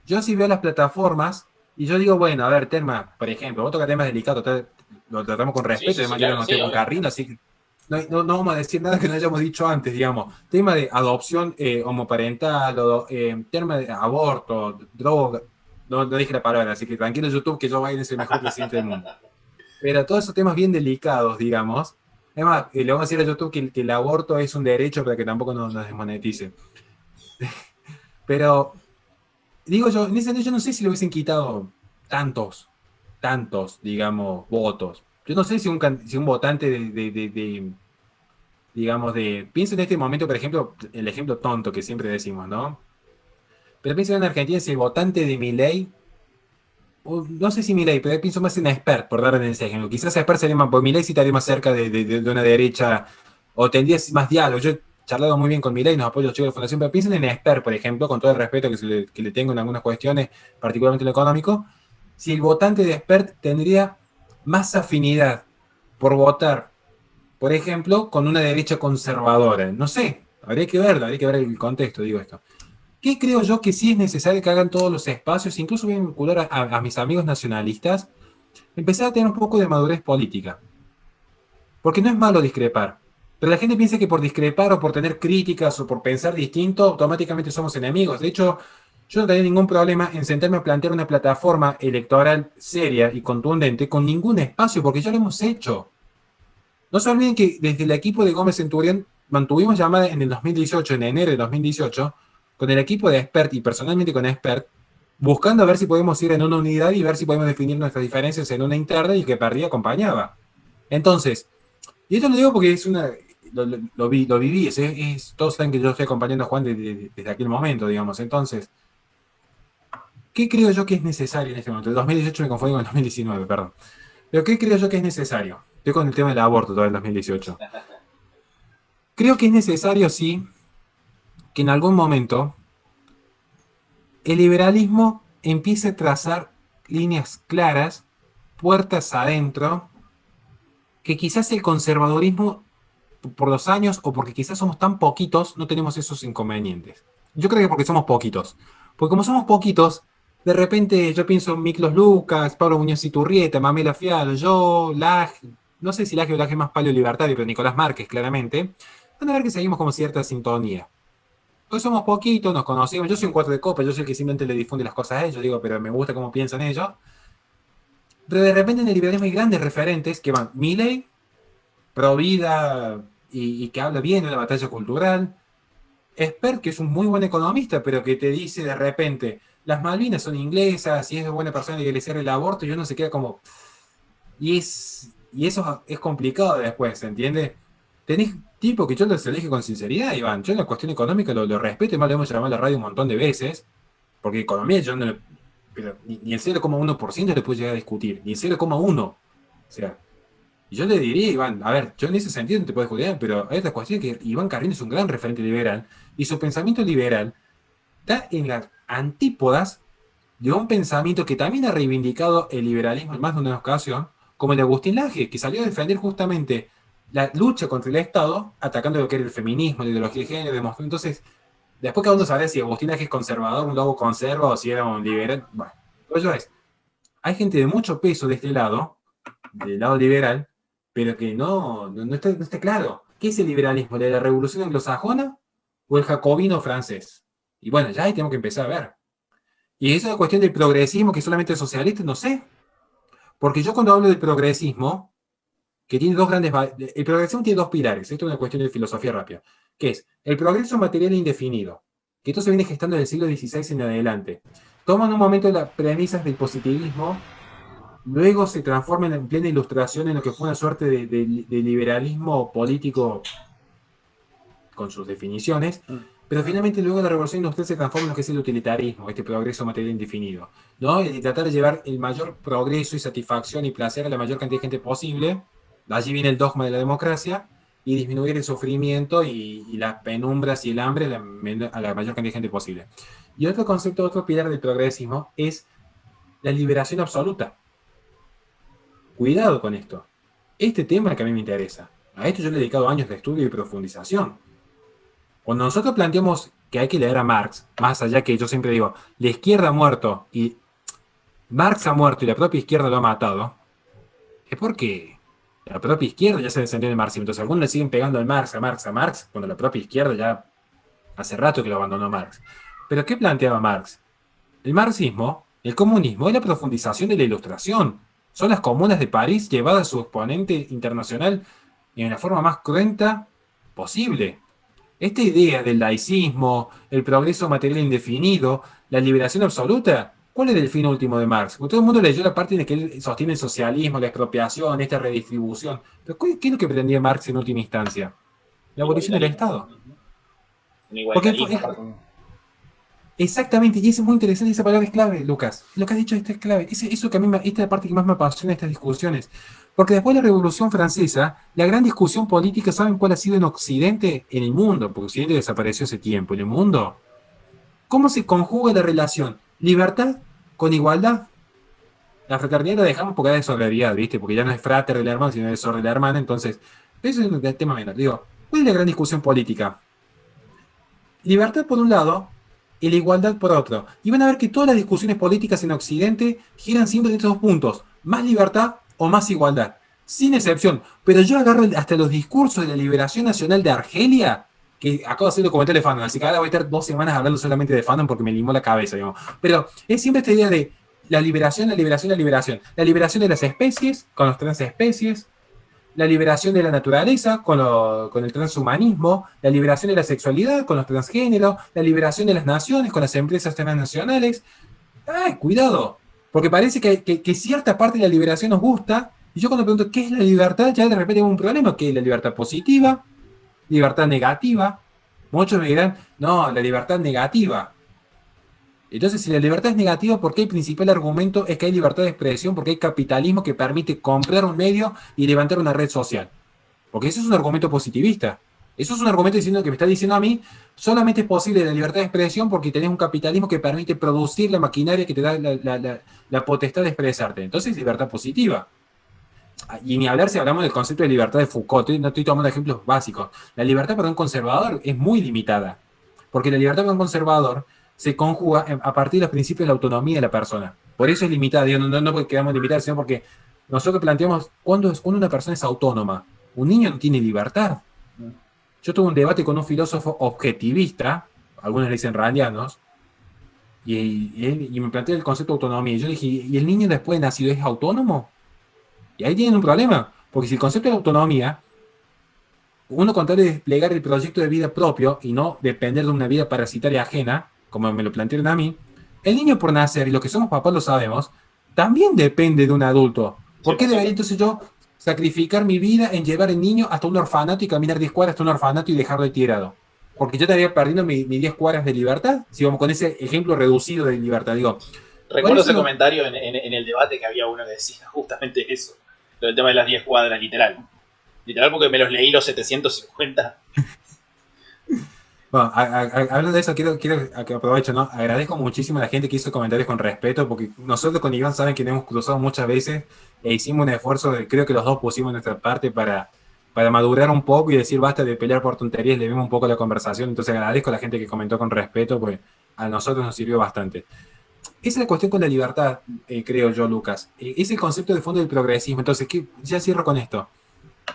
Yo sí veo las plataformas y yo digo, bueno, a ver, Terma, por ejemplo, vos tocas temas delicados, lo tratamos con Sí, respeto, sí, sí, además yo lo claro, sí, noté con obvio. Carril, así que no vamos a decir nada que no hayamos dicho antes, digamos. Tema de adopción homoparental, tema de aborto, droga, no dije la palabra, así que tranquilo YouTube que Joe Biden es el mejor presidente del mundo. Pero todos esos temas bien delicados, digamos. Además, le vamos a decir a YouTube que el aborto es un derecho para que tampoco nos desmonetice. Pero digo yo, en ese sentido yo no sé si le hubiesen quitado tantos, digamos, votos. Yo no sé si un votante digamos, pienso en este momento, por ejemplo, el ejemplo tonto que siempre decimos, ¿no? Pero pienso en Argentina, si el votante de Milei, o no sé si Milei, pero pienso más en Expert, por darle ese ejemplo. Quizás Expert sería más, porque Milei sí estaría más cerca de una derecha, o tendría más diálogo. Yo he charlado muy bien con Milei, nos apoyo los chicos de la Fundación, pero piensen en Expert, por ejemplo, con todo el respeto que le tengo en algunas cuestiones, particularmente en lo económico, si el votante de Expert tendría más afinidad por votar, por ejemplo, con una derecha conservadora. No sé, habría que ver el contexto, digo esto. ¿Qué creo yo que sí es necesario que hagan todos los espacios? Incluso voy a vincular a mis amigos nacionalistas, empezar a tener un poco de madurez política. Porque no es malo discrepar. Pero la gente piensa que por discrepar o por tener críticas o por pensar distinto, automáticamente somos enemigos. De hecho, yo no tenía ningún problema en sentarme a plantear una plataforma electoral seria y contundente con ningún espacio, porque ya lo hemos hecho. No se olviden que desde el equipo de Gómez Centurión mantuvimos llamada en el 2018, en enero de 2018, con el equipo de Expert y personalmente con Expert, buscando a ver si podemos ir en una unidad y ver si podemos definir nuestras diferencias en una interna y que perdía acompañaba. Entonces, y esto lo digo porque es una, lo viví, todos saben que yo estoy acompañando a Juan desde aquel momento, digamos. Entonces, ¿qué creo yo que es necesario en este momento? El 2018 me confundí con el 2019, perdón. Pero ¿qué creo yo que es necesario? Estoy con el tema del aborto todo el 2018. Creo que es necesario, sí, que en algún momento el liberalismo empiece a trazar líneas claras, puertas adentro, que quizás el conservadurismo, por los años o porque quizás somos tan poquitos, no tenemos esos inconvenientes. Yo creo que porque somos poquitos. Porque como somos poquitos, de repente yo pienso en Miklos Lucas, Pablo Muñoz Iturrieta, Mamela Fialo, yo, Laje, no sé si Laje o Laje es más paleo libertario, pero Nicolás Márquez, claramente, van a ver que seguimos como cierta sintonía. Hoy somos poquitos, nos conocemos, yo soy un cuatro de copa, yo soy el que simplemente le difunde las cosas a ellos, digo, pero me gusta cómo piensan ellos. Pero de repente en el liberalismo hay grandes referentes que van Milei, pro vida y que habla bien de la batalla cultural. Esper, que es un muy buen economista, pero que te dice de repente, las Malvinas son inglesas y es de buena persona y que le cierre el aborto, y uno se queda como... Y eso es complicado después, ¿se entiende? Tenés tipo que yo se lo dije con sinceridad, Iván. Yo en la cuestión económica lo respeto y más lo hemos llamado a la radio un montón de veces, porque economía yo no pero ni el 0,1% le puedo llegar a discutir, ni el 0,1. O sea, y yo le diría, Iván, a ver, yo en ese sentido no te puedo discutir, pero hay otra cuestión que Iván Carrión es un gran referente liberal y su pensamiento liberal está en las antípodas de un pensamiento que también ha reivindicado el liberalismo en más de una ocasión, como el de Agustín Laje, que salió a defender justamente la lucha contra el Estado, atacando lo que era el feminismo, la ideología de género, demostró. Entonces, después cada uno sabe si Agustín Laje es conservador, un lobo conserva, o si era un liberal. Bueno, eso es. Hay gente de mucho peso de este lado, del lado liberal, pero que no está claro. ¿Qué es el liberalismo? ¿De la revolución anglosajona o el jacobino francés? Y bueno, ya ahí tenemos que empezar a ver. Y eso es una cuestión del progresismo que solamente es socialista, no sé. Porque yo cuando hablo del progresismo, que tiene dos grandes... El progresismo tiene dos pilares. Esto es una cuestión de filosofía rápida. Que es el progreso material indefinido. Que esto se viene gestando desde el siglo XVI en adelante. Toman un momento las premisas del positivismo. Luego se transforma en plena ilustración en lo que fue una suerte de liberalismo político con sus definiciones, pero finalmente luego la revolución industrial se transforma en lo que es el utilitarismo, este progreso material indefinido, ¿no? Y tratar de llevar el mayor progreso y satisfacción y placer a la mayor cantidad de gente posible, allí viene el dogma de la democracia, y disminuir el sufrimiento y las penumbras y el hambre a la mayor cantidad de gente posible. Y otro concepto, otro pilar del progresismo es la liberación absoluta. Cuidado con esto. Este tema que a mí me interesa. A esto yo le he dedicado años de estudio y profundización. Cuando nosotros planteamos que hay que leer a Marx, más allá que yo siempre digo, la izquierda ha muerto y Marx ha muerto y la propia izquierda lo ha matado, es porque la propia izquierda ya se descendió de marxismo. Entonces algunos le siguen pegando al Marx, a Marx, a Marx, cuando la propia izquierda ya hace rato que lo abandonó Marx. Pero ¿qué planteaba Marx? El marxismo, el comunismo, es la profundización de la ilustración. Son las comunas de París llevadas a su exponente internacional en la forma más cruenta posible. Esta idea del laicismo, el progreso material indefinido, la liberación absoluta, ¿cuál era el fin último de Marx? Porque todo el mundo leyó la parte en la que él sostiene el socialismo, la expropiación, esta redistribución. Pero ¿qué es lo que pretendía Marx en última instancia? La abolición del Igualitarismo. Estado. Un Porque igualitarismo. exactamente, y eso es muy interesante, esa palabra es clave, Lucas. Lo que has dicho esto es clave. Eso que a mí, esta es la parte que más me apasiona de estas discusiones. Porque después de la Revolución Francesa, la gran discusión política, ¿saben cuál ha sido en Occidente? En el mundo, porque Occidente desapareció hace tiempo. En el mundo, ¿cómo se conjuga la relación libertad con igualdad? La fraternidad la dejamos porque es de solidaridad, ¿viste? Porque ya no es frater del hermano, sino es sobre la hermana. Entonces, eso es un tema menor. Digo, ¿cuál es la gran discusión política? Libertad por un lado y la igualdad por otro. Y van a ver que todas las discusiones políticas en Occidente giran siempre de estos dos puntos. Más libertad o más igualdad. Sin excepción. Pero yo agarro hasta los discursos de la liberación nacional de Argelia, que acabo de hacer un comentario de Fanon, así que ahora voy a estar 2 semanas hablando solamente de Fanon porque me limó la cabeza, digamos. Pero es siempre esta idea de la liberación, la liberación, la liberación. La liberación de las especies, con las transespecies, la liberación de la naturaleza con el transhumanismo, la liberación de la sexualidad con los transgéneros, la liberación de las naciones con las empresas transnacionales. ¡Ay, cuidado! Porque parece que cierta parte de la liberación nos gusta, y yo cuando pregunto qué es la libertad, ya de repente tengo un problema, ¿qué es la libertad positiva? ¿Libertad negativa? Muchos me dirán, no, la libertad negativa. Entonces, si la libertad es negativa, ¿por qué el principal argumento es que hay libertad de expresión? Porque hay capitalismo que permite comprar un medio y levantar una red social. Porque eso es un argumento positivista. Eso es un argumento diciendo que me está diciendo a mí, solamente es posible la libertad de expresión porque tenés un capitalismo que permite producir la maquinaria que te da la potestad de expresarte. Entonces, libertad positiva. Y ni hablar si hablamos del concepto de libertad de Foucault. No estoy tomando ejemplos básicos. La libertad para un conservador es muy limitada. Porque la libertad para un conservador se conjuga a partir de los principios de la autonomía de la persona. Por eso es limitada. No porque quedamos limitados, sino porque nosotros planteamos cuándo una persona es autónoma. Un niño no tiene libertad. Yo tuve un debate con un filósofo objetivista, algunos le dicen randianos, y me planteé el concepto de autonomía. Y yo dije, ¿y el niño después de nacido es autónomo? Y ahí tienen un problema, porque si el concepto de autonomía, uno con tal de desplegar el proyecto de vida propio y no depender de una vida parasitaria ajena, como me lo plantearon a mí, el niño por nacer, y los que somos papás lo sabemos, también depende de un adulto. ¿Por qué 100%. debería entonces yo sacrificar mi vida en llevar al niño hasta un orfanato y caminar 10 cuadras hasta un orfanato y dejarlo tirado? Porque yo estaría perdiendo mis 10 cuadras de libertad, si vamos con ese ejemplo reducido de libertad. Digo, por Recuerdo eso ese no, comentario en el debate que había uno que decía justamente eso. Lo del tema de las 10 cuadras, literal. Literal porque me los leí los 750. bueno, hablando de eso, quiero que aprovecho, ¿no? Agradezco muchísimo a la gente que hizo comentarios con respeto, porque nosotros con Iván saben que nos hemos cruzado muchas veces e hicimos un esfuerzo, creo que los dos pusimos nuestra parte para madurar un poco y decir basta de pelear por tonterías, le vimos un poco la conversación. Entonces agradezco a la gente que comentó con respeto, pues a nosotros nos sirvió bastante. Esa es la cuestión con la libertad, creo yo, Lucas. Es el concepto de fondo del progresismo. Entonces, ya cierro con esto.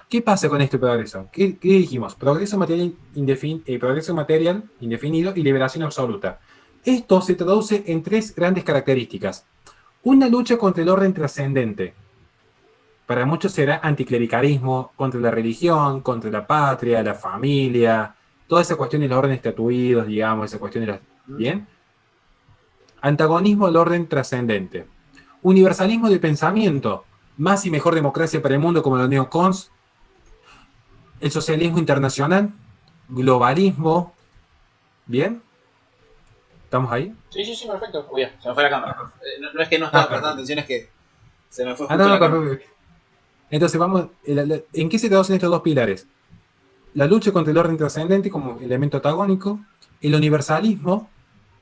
¿Qué pasa con este progreso? ¿Qué dijimos? Progreso material indefinido y liberación absoluta. Esto se traduce en tres grandes características. Una lucha contra el orden trascendente. Para muchos será anticlericalismo, contra la religión, contra la patria, la familia, toda esa cuestión de los órdenes estatuidos, digamos, esa cuestión de los... ¿Bien? Antagonismo al orden trascendente. Universalismo de pensamiento. Más y mejor democracia para el mundo como los neocons. El socialismo internacional, globalismo. ¿Bien? ¿Estamos ahí? Sí, sí, sí, perfecto. Uy, se me fue la cámara. No es que no estaba prestando atención, es que se me fue justo la cámara. Perfecto. Entonces, vamos, ¿en qué se traducen estos dos pilares? La lucha contra el orden trascendente como elemento antagónico, el universalismo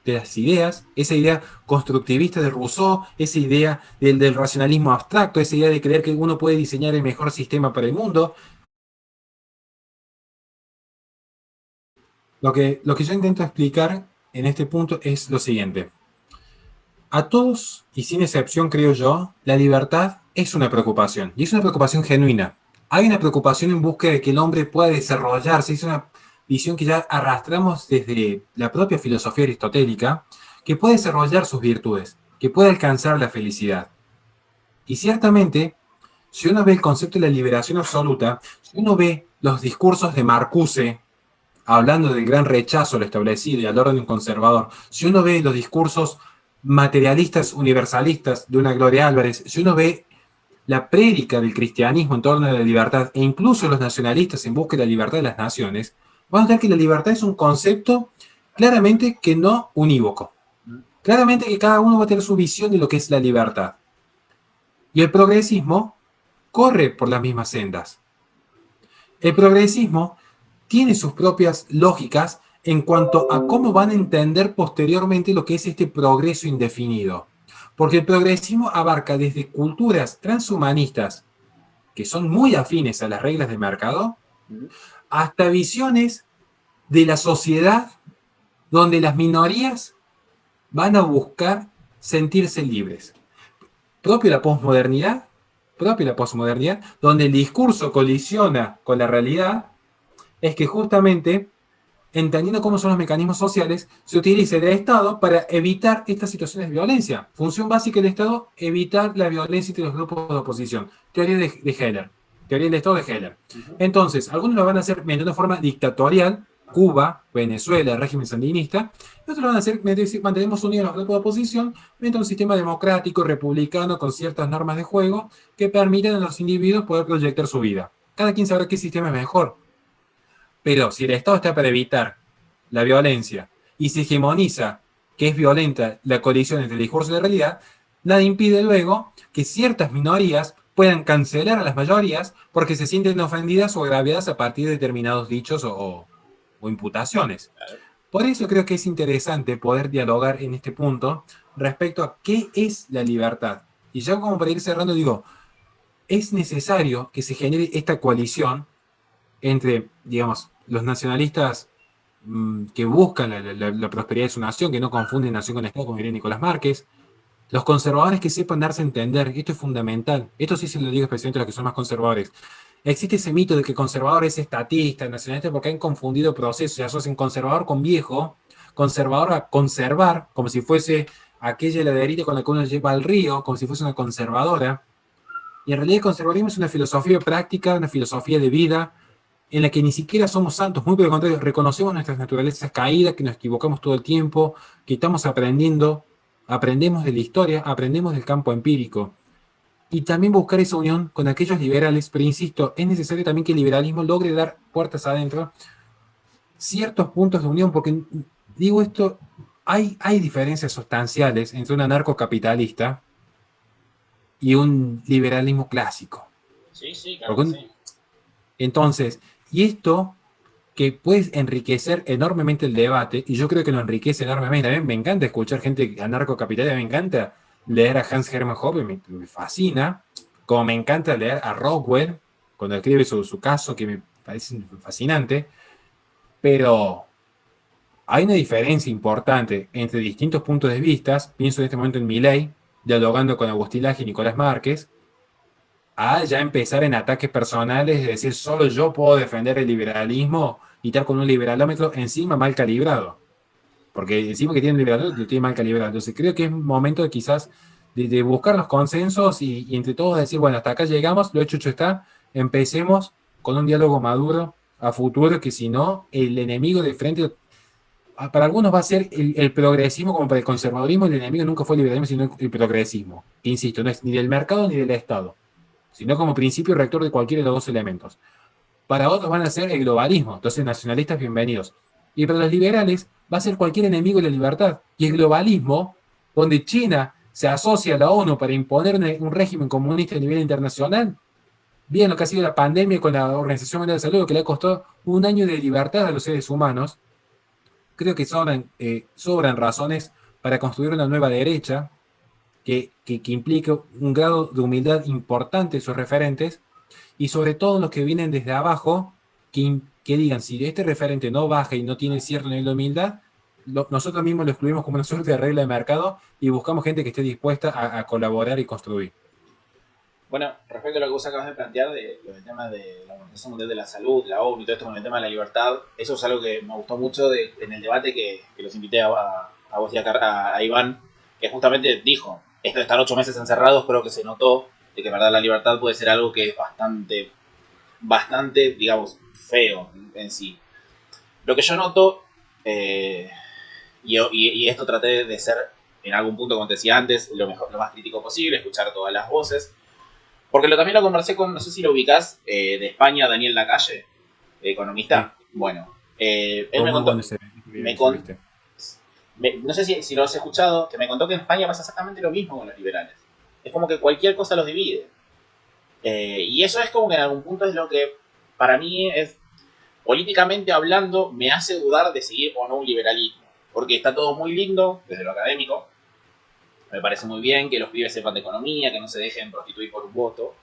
de las ideas, esa idea constructivista de Rousseau, esa idea del racionalismo abstracto, esa idea de creer que uno puede diseñar el mejor sistema para el mundo. Lo que yo intento explicar en este punto es lo siguiente. A todos, y sin excepción creo yo, la libertad es una preocupación, y es una preocupación genuina. Hay una preocupación en búsqueda de que el hombre pueda desarrollarse, es una visión que ya arrastramos desde la propia filosofía aristotélica, que puede desarrollar sus virtudes, que puede alcanzar la felicidad. Y ciertamente, si uno ve el concepto de la liberación absoluta, si uno ve los discursos de Marcuse, hablando del gran rechazo a lo establecido y al orden conservador, si uno ve los discursos materialistas universalistas de una Gloria Álvarez, si uno ve la prédica del cristianismo en torno a la libertad e incluso los nacionalistas en busca de la libertad de las naciones, vamos a ver que la libertad es un concepto claramente que no unívoco. Claramente que cada uno va a tener su visión de lo que es la libertad. Y el progresismo corre por las mismas sendas. El progresismo tiene sus propias lógicas en cuanto a cómo van a entender posteriormente lo que es este progreso indefinido. Porque el progresismo abarca desde culturas transhumanistas, que son muy afines a las reglas del mercado, hasta visiones de la sociedad donde las minorías van a buscar sentirse libres. Propio la posmodernidad, donde el discurso colisiona con la realidad, es que justamente, entendiendo cómo son los mecanismos sociales, se utiliza el Estado para evitar estas situaciones de violencia. Función básica del Estado, evitar la violencia entre los grupos de oposición. Teoría de Heller. teoría del Estado de Heller. Ujú. Entonces, algunos lo van a hacer de una forma dictatorial, Cuba, Venezuela, el régimen sandinista, y otros lo van a hacer, mantenemos unidos los grupos de oposición, mediante un sistema democrático, republicano, con ciertas normas de juego que permiten a los individuos poder proyectar su vida. Cada quien sabrá qué sistema es mejor. Pero si el Estado está para evitar la violencia y se hegemoniza que es violenta la colisión entre el discurso y la realidad, nada impide luego que ciertas minorías puedan cancelar a las mayorías porque se sienten ofendidas o agraviadas a partir de determinados dichos o imputaciones. Claro. Por eso creo que es interesante poder dialogar en este punto respecto a qué es la libertad. Y ya como para ir cerrando, digo, es necesario que se genere esta coalición entre, digamos, los nacionalistas que buscan la prosperidad de su nación, que no confunden nación con Estado, como diría Nicolás Márquez, los conservadores que sepan darse a entender, esto es fundamental, esto sí se lo digo especialmente a los que son más conservadores. Existe ese mito de que conservador es estatista, nacionalista, porque han confundido procesos, se asocian conservador con viejo, conservador a conservar, como si fuese aquella heladerita con la que uno lleva al río, como si fuese una conservadora. Y en realidad el conservadurismo es una filosofía práctica, una filosofía de vida, en la que ni siquiera somos santos, muy por el contrario, reconocemos nuestras naturalezas caídas, que nos equivocamos todo el tiempo, que estamos aprendiendo, aprendemos de la historia, aprendemos del campo empírico. Y también buscar esa unión con aquellos liberales, pero insisto, es necesario también que el liberalismo logre dar puertas adentro ciertos puntos de unión, porque digo esto, hay diferencias sustanciales entre un anarcocapitalista y un liberalismo clásico. Sí, sí, claro Porque que sí. entonces, y esto que puede enriquecer enormemente el debate, y yo creo que lo enriquece enormemente. A mí me encanta escuchar gente anarcocapitalista, me encanta leer a Hans Hermann Hoppe, me fascina, como me encanta leer a Rockwell, cuando escribe su caso, que me parece fascinante, pero hay una diferencia importante entre distintos puntos de vista, pienso en este momento en Milley, dialogando con Agustín Laje y Nicolás Márquez, a ya empezar en ataques personales, es decir, solo yo puedo defender el liberalismo y estar con un liberalómetro encima mal calibrado. Porque encima que tiene un liberalómetro lo tiene mal calibrado. Entonces creo que es un momento de quizás de buscar los consensos y entre todos decir, bueno, hasta acá llegamos, lo hecho está, empecemos con un diálogo maduro a futuro, que si no, el enemigo de frente, para algunos va a ser el progresismo, como para el conservadurismo, el enemigo nunca fue el liberalismo, sino el progresismo. Insisto, no es ni del mercado ni del Estado, sino como principio rector de cualquiera de los dos elementos. Para otros van a ser el globalismo, entonces nacionalistas bienvenidos. Y para los liberales va a ser cualquier enemigo de la libertad. Y el globalismo, donde China se asocia a la ONU para imponer un régimen comunista a nivel internacional, bien lo que ha sido la pandemia con la Organización Mundial de Salud, que le ha costado un año de libertad a los seres humanos, creo que sobran razones para construir una nueva derecha que implique un grado de humildad importante de sus referentes y sobre todo los que vienen desde abajo, que digan, si este referente no baja y no tiene cierto nivel de humildad, nosotros mismos lo excluimos como una suerte de regla de mercado y buscamos gente que esté dispuesta a colaborar y construir. Bueno, respecto a lo que vos acabas de plantear, del tema de la Organización Mundial de la Salud, la ONU y todo esto con el tema de la libertad, eso es algo que me gustó mucho en el debate que los invité a vos y a Iván, que justamente dijo, esto de estar 8 meses encerrados creo que se notó de que en verdad la libertad puede ser algo que es bastante, digamos, feo en sí. Lo que yo noto, y esto traté de ser en algún punto, como te decía antes, lo más crítico posible, escuchar todas las voces, porque también lo conversé con, no sé si lo ubicás, de España, Daniel Lacalle, Sí, economista. Bueno, él fue me muy bueno contó, ese video me que con- subiste. no sé si lo has escuchado, que me contó que en España pasa exactamente lo mismo con los liberales. Es como que cualquier cosa los divide. Y eso es como que en algún punto es lo que para mí es, políticamente hablando, me hace dudar de seguir o no un liberalismo. Porque está todo muy lindo desde lo académico. Me parece muy bien que los pibes sepan de economía, que no se dejen prostituir por un voto.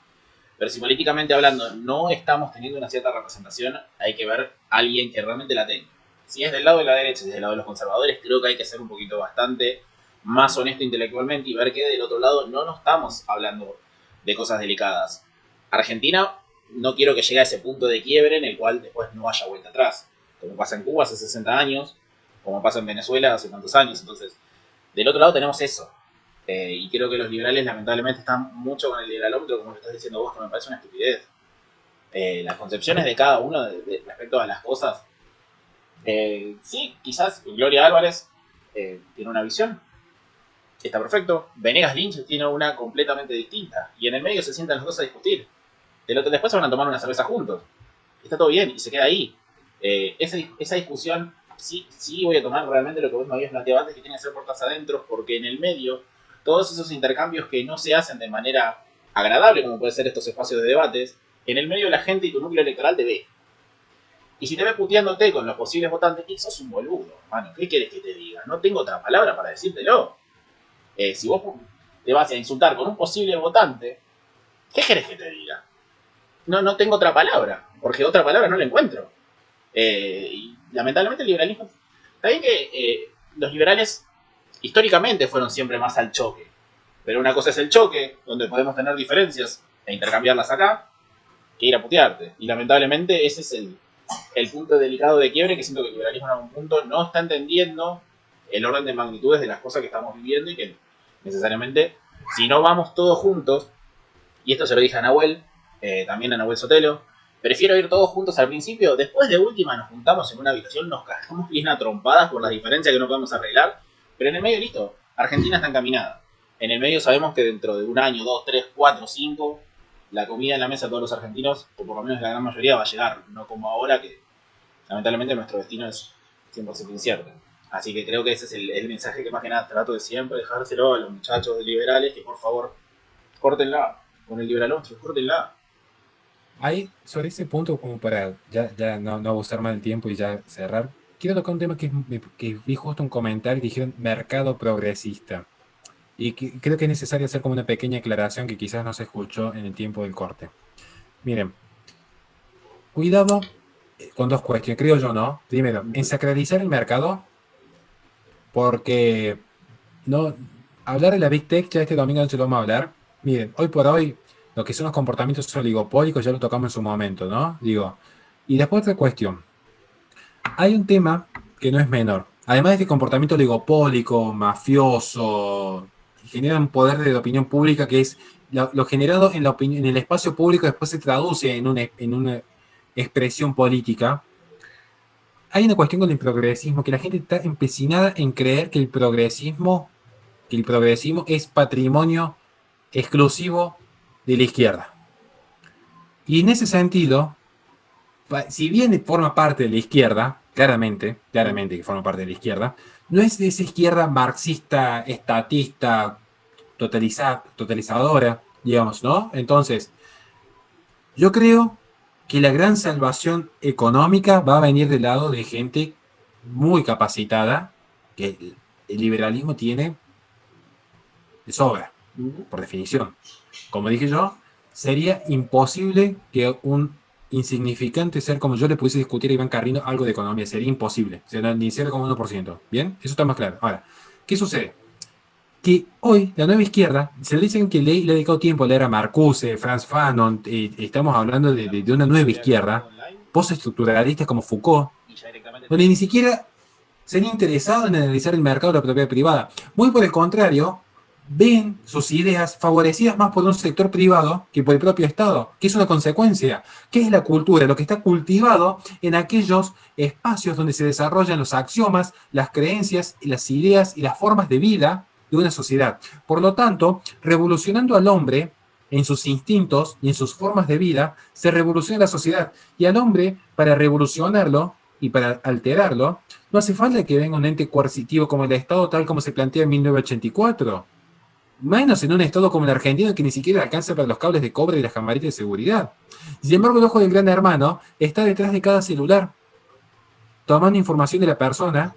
Pero si políticamente hablando no estamos teniendo una cierta representación, hay que ver a alguien que realmente la tenga. Si es del lado de la derecha, si es del lado de los conservadores, creo que hay que ser un poquito bastante más honesto intelectualmente y ver que del otro lado no nos estamos hablando de cosas delicadas. Argentina no quiero que llegue a ese punto de quiebre en el cual después no haya vuelta atrás. Como pasa en Cuba hace 60 años, como pasa en Venezuela hace tantos años. Entonces, del otro lado tenemos eso. Y creo que los liberales lamentablemente están mucho con el liberalómetro, como lo estás diciendo vos, que me parece una estupidez. las concepciones de cada uno respecto a las cosas. Sí, quizás Gloria Álvarez tiene una visión, está perfecto. Venegas Lynch tiene una completamente distinta. Y en el medio se sientan los dos a discutir. Después se van a tomar una cerveza juntos. Está todo bien y se queda ahí. Esa discusión, sí voy a tomar realmente lo que vos me habías planteado antes, que tiene que ser puertas adentro, porque en el medio, todos esos intercambios que no se hacen de manera agradable, como pueden ser estos espacios de debates, en el medio la gente y tu núcleo electoral te ve. Y si te ve puteándote con los posibles votantes, sos un boludo, mano. ¿Qué quieres que te diga? No tengo otra palabra para decírtelo. Si vos te vas a insultar con un posible votante, ¿qué querés que te diga? No tengo otra palabra, porque otra palabra no la encuentro. Y lamentablemente el liberalismo... Está bien que los liberales históricamente fueron siempre más al choque. Pero una cosa es el choque, donde podemos tener diferencias e intercambiarlas acá, que ir a putearte. Y lamentablemente ese es el punto delicado de quiebre, que siento que el liberalismo en algún punto no está entendiendo el orden de magnitudes de las cosas que estamos viviendo y que necesariamente, si no vamos todos juntos, y esto se lo dije a Nahuel, también a Nahuel Sotelo, prefiero ir todos juntos al principio, después de última nos juntamos en una habitación, nos cagamos bien a trompadas por las diferencias que no podemos arreglar, pero en el medio listo, Argentina está encaminada. En el medio sabemos que dentro de un año, 2, 3, 4, 5, la comida en la mesa de todos los argentinos, o por lo menos la gran mayoría, va a llegar, no como ahora que lamentablemente nuestro destino es 100% incierto. Así que creo que ese es el mensaje que más que nada trato de siempre dejárselo a los muchachos liberales, que por favor, córtenla con el liberalonstro, córtenla. Ahí, sobre ese punto, como para ya no abusar más del tiempo y ya cerrar, quiero tocar un tema que vi justo un comentario y dijeron mercado progresista. Y creo que es necesario hacer como una pequeña aclaración que quizás no se escuchó en el tiempo del corte. Miren, cuidado con dos cuestiones, creo yo, ¿no? Primero, en sacralizar el mercado, porque no hablar de la Big Tech, ya este domingo no se lo vamos a hablar. Miren, hoy por hoy, lo que son los comportamientos oligopólicos ya lo tocamos en su momento, ¿no? Digo, y después otra cuestión. Hay un tema que no es menor. Además de este comportamiento oligopólico, mafioso, genera un poder de la opinión pública que es lo generado en, en el espacio público después se traduce en una expresión política. Hay una cuestión con el progresismo, que la gente está empecinada en creer que el progresismo es patrimonio exclusivo de la izquierda. Y en ese sentido, si bien forma parte de la izquierda, claramente que forma parte de la izquierda, no es de esa izquierda marxista, estatista, totalizadora, digamos, ¿no? Entonces, yo creo que la gran salvación económica va a venir del lado de gente muy capacitada, que el liberalismo tiene de sobra, por definición. Como dije yo, sería imposible que un insignificante ser como yo le pudiese discutir a Iván Carrino algo de economía. Sería imposible. O sea, ni 0,1%. ¿Bien? Eso está más claro. Ahora, ¿qué sucede? Que hoy la nueva izquierda, se le dicen que le ha dedicado tiempo a leer a Marcuse, Franz Fanon, estamos hablando de una nueva izquierda, postestructuralistas como Foucault, donde ni siquiera se han interesado en analizar el mercado de la propiedad privada. Muy por el contrario, ven sus ideas favorecidas más por un sector privado que por el propio Estado, que es una consecuencia. ¿Qué es la cultura? Lo que está cultivado en aquellos espacios donde se desarrollan los axiomas, las creencias, las ideas y las formas de vida de una sociedad. Por lo tanto, revolucionando al hombre en sus instintos y en sus formas de vida, se revoluciona la sociedad. Y al hombre, para revolucionarlo y para alterarlo, no hace falta que venga un ente coercitivo como el Estado, tal como se plantea en 1984. Menos en un Estado como el argentino que ni siquiera alcanza para los cables de cobre y las camaritas de seguridad. Sin embargo, el ojo del gran hermano está detrás de cada celular, tomando información de la persona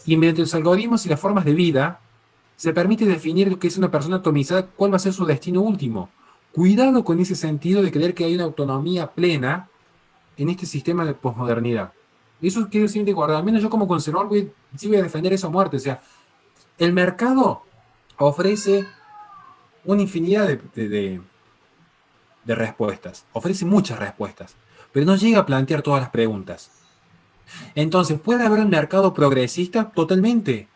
y mediante los algoritmos y las formas de vida, se permite definir lo que es una persona atomizada, cuál va a ser su destino último. Cuidado con ese sentido de creer que hay una autonomía plena en este sistema de posmodernidad. Eso quiero siempre guardar. Al menos yo como conservador sí voy a defender eso a muerte. O sea, el mercado ofrece una infinidad de respuestas. Ofrece muchas respuestas. Pero no llega a plantear todas las preguntas. Entonces, ¿puede haber un mercado progresista? Totalmente.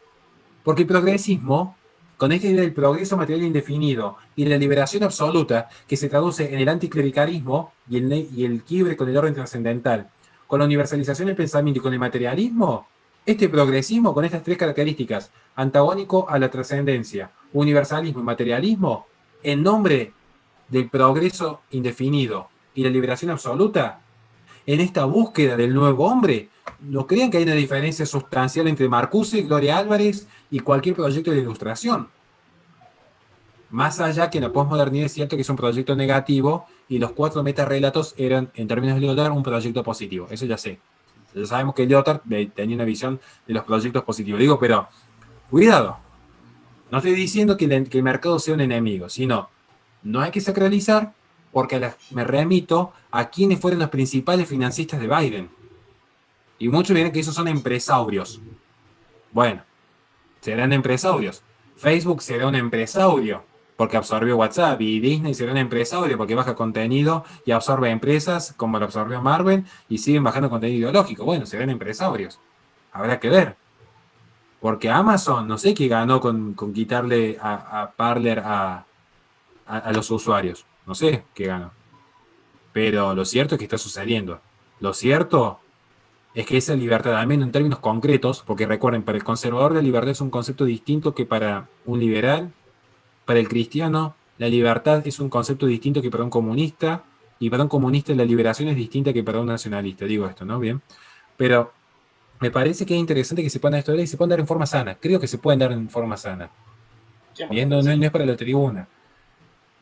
Porque el progresismo con esta idea del progreso material indefinido y la liberación absoluta, que se traduce en el anticlericalismo y el quiebre con el orden trascendental, con la universalización del pensamiento y con el materialismo, este progresismo con estas tres características, antagónico a la trascendencia, universalismo y materialismo, en nombre del progreso indefinido y la liberación absoluta, en esta búsqueda del nuevo hombre, no crean que hay una diferencia sustancial entre Marcuse, Gloria Álvarez y cualquier proyecto de ilustración. Más allá que en la posmodernidad es cierto que es un proyecto negativo y los 4 metarrelatos eran, en términos de Lyotard, un proyecto positivo. Eso ya sé. Ya sabemos que Lyotard tenía una visión de los proyectos positivos. Digo, pero cuidado. No estoy diciendo que el mercado sea un enemigo, sino no hay que sacralizar porque me remito a quienes fueron los principales financistas de Biden. Y muchos dirán que esos son empresarios. Bueno, serán empresarios. Facebook será un empresario porque absorbió WhatsApp y Disney será un empresario porque baja contenido y absorbe empresas como lo absorbió Marvel y siguen bajando contenido ideológico. Bueno, serán empresarios. Habrá que ver. Porque Amazon, no sé qué ganó con quitarle a Parler a los usuarios. No sé qué ganó. Pero lo cierto es que está sucediendo. Lo cierto es que esa libertad, al menos en términos concretos, porque recuerden, para el conservador la libertad es un concepto distinto que para un liberal, para el cristiano la libertad es un concepto distinto que para un comunista, y para un comunista la liberación es distinta que para un nacionalista, digo esto, ¿no? Bien, pero me parece que es interesante que se puedan estudiar y se puedan dar en forma sana, creo que se pueden dar en forma sana, bien, 100% no, que no sí. es para la tribuna,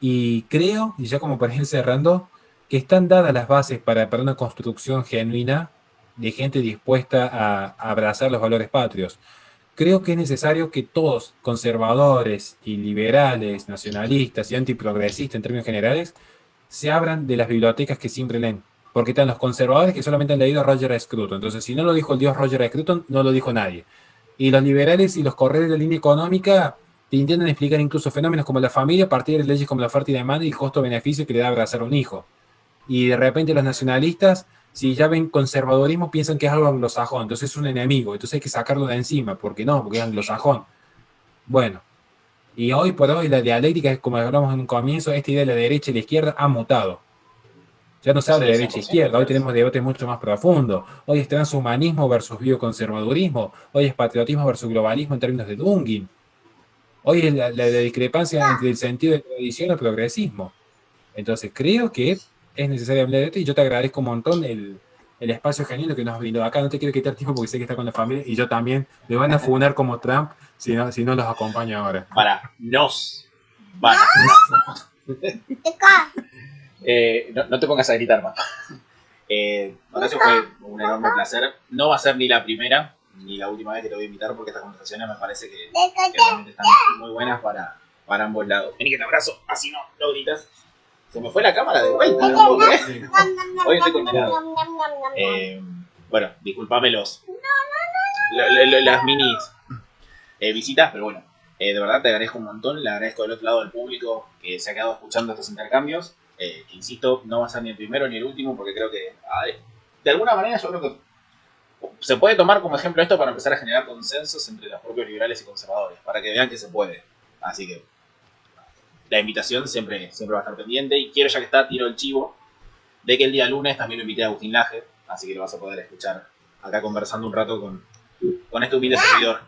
y creo, y ya como para ir cerrando, que están dadas las bases para una construcción genuina de gente dispuesta a abrazar los valores patrios. Creo que es necesario que todos, conservadores y liberales, nacionalistas y antiprogresistas en términos generales, se abran de las bibliotecas que siempre leen. Porque están los conservadores que solamente han leído a Roger Scruton. Entonces, si no lo dijo el dios Roger Scruton, no lo dijo nadie. Y los liberales y los corredores de la línea económica te intentan explicar incluso fenómenos como la familia a partir de leyes como la oferta y demanda y el costo-beneficio que le da abrazar a un hijo. Y de repente los nacionalistas, si ya ven conservadorismo, piensan que es algo anglosajón, entonces es un enemigo, entonces hay que sacarlo de encima, porque no, porque es anglosajón. Bueno, y hoy por hoy la dialéctica es como hablamos en un comienzo, esta idea de la derecha y la izquierda ha mutado. Ya no se habla Sí, de derecha e 100% izquierda, lo hoy es. tenemos debates mucho más profundos. Hoy es transhumanismo versus bioconservadurismo, hoy es patriotismo versus globalismo en términos de Dungin. Hoy es la discrepancia entre el sentido de tradición y el progresismo. Entonces, creo que es necesario hablar de esto y yo te agradezco un montón el espacio genuino que nos has brindado acá. No te quiero quitar tiempo porque sé que está con la familia y yo también. Me van a funar como Trump si no los acompaño ahora. Nos van a funar. No, no te pongas a gritar, papá. Horacio, fue un enorme placer. No va a ser ni la primera ni la última vez que te voy a invitar porque estas conversaciones me parece que realmente están muy buenas para ambos lados. Vení que te abrazo, así no gritas. Se me fue la cámara de vuelta, no puedo creer. Hoy estoy condenado. Bueno, disculpame las minis visitas, pero bueno, de verdad te agradezco un montón, le agradezco del otro lado al público que se ha quedado escuchando estos intercambios, que insisto, no va a ser ni el primero ni el último, porque creo que de alguna manera yo creo que se puede tomar como ejemplo esto para empezar a generar consensos entre los propios liberales y conservadores, para que vean que se puede. Así que la invitación siempre va a estar pendiente, y quiero, ya que está, tiro el chivo de que el día lunes también lo invité a Agustín Laje, así que lo vas a poder escuchar acá conversando un rato con este humilde servidor.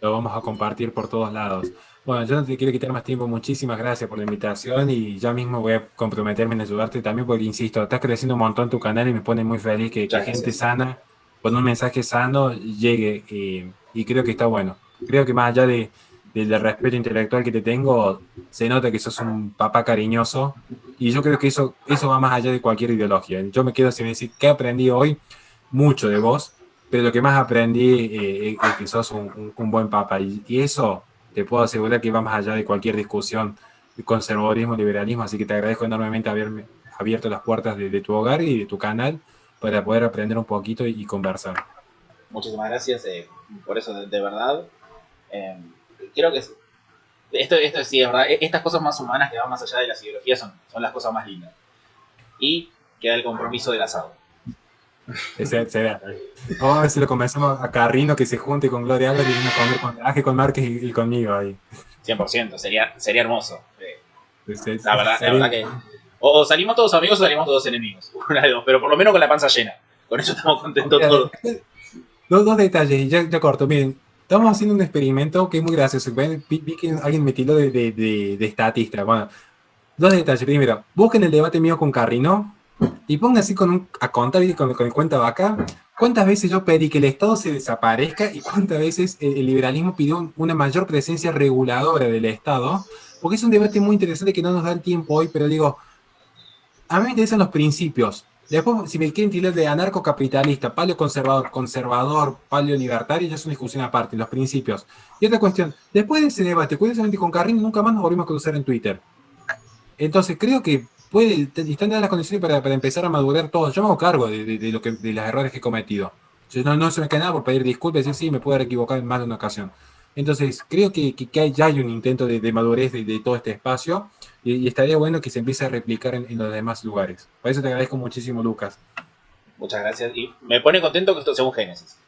Lo vamos a compartir por todos lados. Bueno, yo no te quiero quitar más tiempo. Muchísimas gracias por la invitación y ya mismo voy a comprometerme en ayudarte también porque, insisto, estás creciendo un montón tu canal y me pone muy feliz que Muchas gente gracias. sana, con un mensaje sano, llegue y creo que está bueno. Creo que más allá del respeto intelectual que te tengo, se nota que sos un papá cariñoso y yo creo que eso va más allá de cualquier ideología. Yo me quedo sin decir, ¿qué aprendí hoy? Mucho de vos, pero lo que más aprendí es que sos un buen papa y eso te puedo asegurar que va más allá de cualquier discusión de conservadurismo, liberalismo, así que te agradezco enormemente haberme abierto las puertas de tu hogar y de tu canal para poder aprender un poquito y conversar. Muchísimas gracias por eso, de verdad. Eh, Creo que esto sí es verdad. Estas cosas más humanas que van más allá de las ideologías son las cosas más lindas. Y queda el compromiso del asado. Será. Vamos a ver si lo convencemos a Carrino que se junte con Gloria Álvarez y viene a comer con Ángel Márquez y conmigo ahí. 100%, sería hermoso. La verdad Sería que... O salimos todos amigos o salimos todos enemigos. Una de dos, pero por lo menos con la panza llena. Con eso estamos contentos Mira, todos. dos detalles, y ya corto. Miren, estamos haciendo un experimento que es muy gracioso. Vi que alguien me tiró de estatista. Bueno, dos detalles. Primero, busquen el debate mío con Carrino y pongan así a contar con el cuenta vaca. ¿Cuántas veces yo pedí que el Estado se desaparezca y cuántas veces el liberalismo pidió una mayor presencia reguladora del Estado? Porque es un debate muy interesante que no nos da el tiempo hoy, pero digo, a mí me interesan los principios. Después, si me quieren tirar de anarcocapitalista, paleoconservador, conservador, paleolibertario, ya es una discusión aparte, los principios. Y otra cuestión, después de ese debate, curiosamente con Carrillo, nunca más nos volvimos a cruzar en Twitter. Entonces creo que están dadas las condiciones para empezar a madurar todos. Yo me hago cargo de los errores que he cometido. No se me cae nada por pedir disculpas y decir, sí, me puedo haber equivocado en más de una ocasión. Entonces, creo que ya hay un intento de madurez de todo este espacio y estaría bueno que se empiece a replicar en los demás lugares. Por eso te agradezco muchísimo, Lucas. Muchas gracias. Y me pone contento que esto sea un génesis.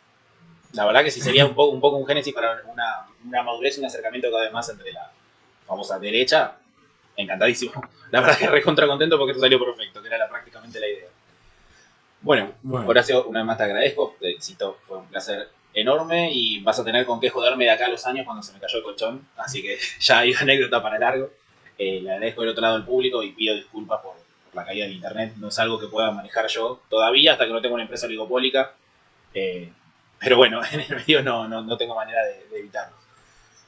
La verdad que sí sería un poco un génesis para una madurez y un acercamiento cada vez más entre la famosa derecha. Encantadísimo. La verdad que recontra contento porque esto salió perfecto, que era prácticamente la idea. Bueno, Bueno, Horacio, una vez más te agradezco. Te felicito, fue un placer enorme y vas a tener con qué joderme de acá a los años cuando se me cayó el colchón. Así que ya hay anécdota para largo. Le agradezco del otro lado al público y pido disculpas por la caída del internet. No es algo que pueda manejar yo todavía hasta que no tenga una empresa oligopólica. Eh, pero bueno, en el medio no tengo manera de evitarlo.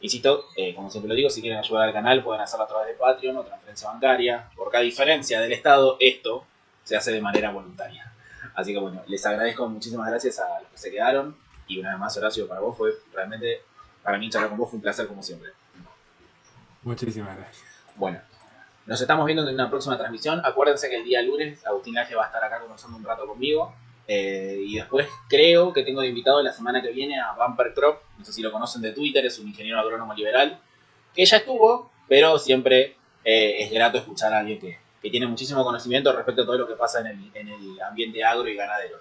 Insisto, como siempre lo digo, si quieren ayudar al canal pueden hacerlo a través de Patreon o transferencia bancaria, porque a diferencia del Estado, esto se hace de manera voluntaria. Así que bueno, les agradezco, muchísimas gracias a los que se quedaron y una vez más, Horacio, para vos fue realmente, para mí charlar con vos fue un placer como siempre. muchísimas gracias. Bueno, nos estamos viendo en una próxima transmisión. Acuérdense que el día lunes Agustín Laje va a estar acá conversando un rato conmigo. Y después creo que tengo de invitado la semana que viene a Bumper Crop. No sé si lo conocen de Twitter, es un ingeniero agrónomo liberal. Que ya estuvo, pero siempre es grato escuchar a alguien que tiene muchísimo conocimiento respecto a todo lo que pasa en el ambiente agro y ganadero.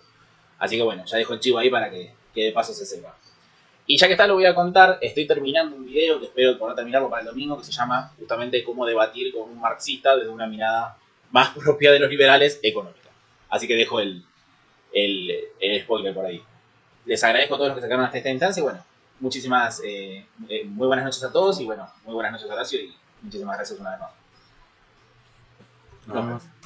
Así que bueno, ya dejo el chivo ahí para que de paso se sepa. Y ya que está, lo voy a contar. Estoy terminando un video que espero poder terminarlo para el domingo, que se llama justamente cómo debatir con un marxista desde una mirada más propia de los liberales económica. Así que dejo el spoiler por ahí. Les agradezco a todos los que se quedaron hasta esta instancia y bueno, muchísimas, muy buenas noches a todos y bueno, muy buenas noches Horacio y muchísimas gracias una vez más. Nos Nos vemos. vemos.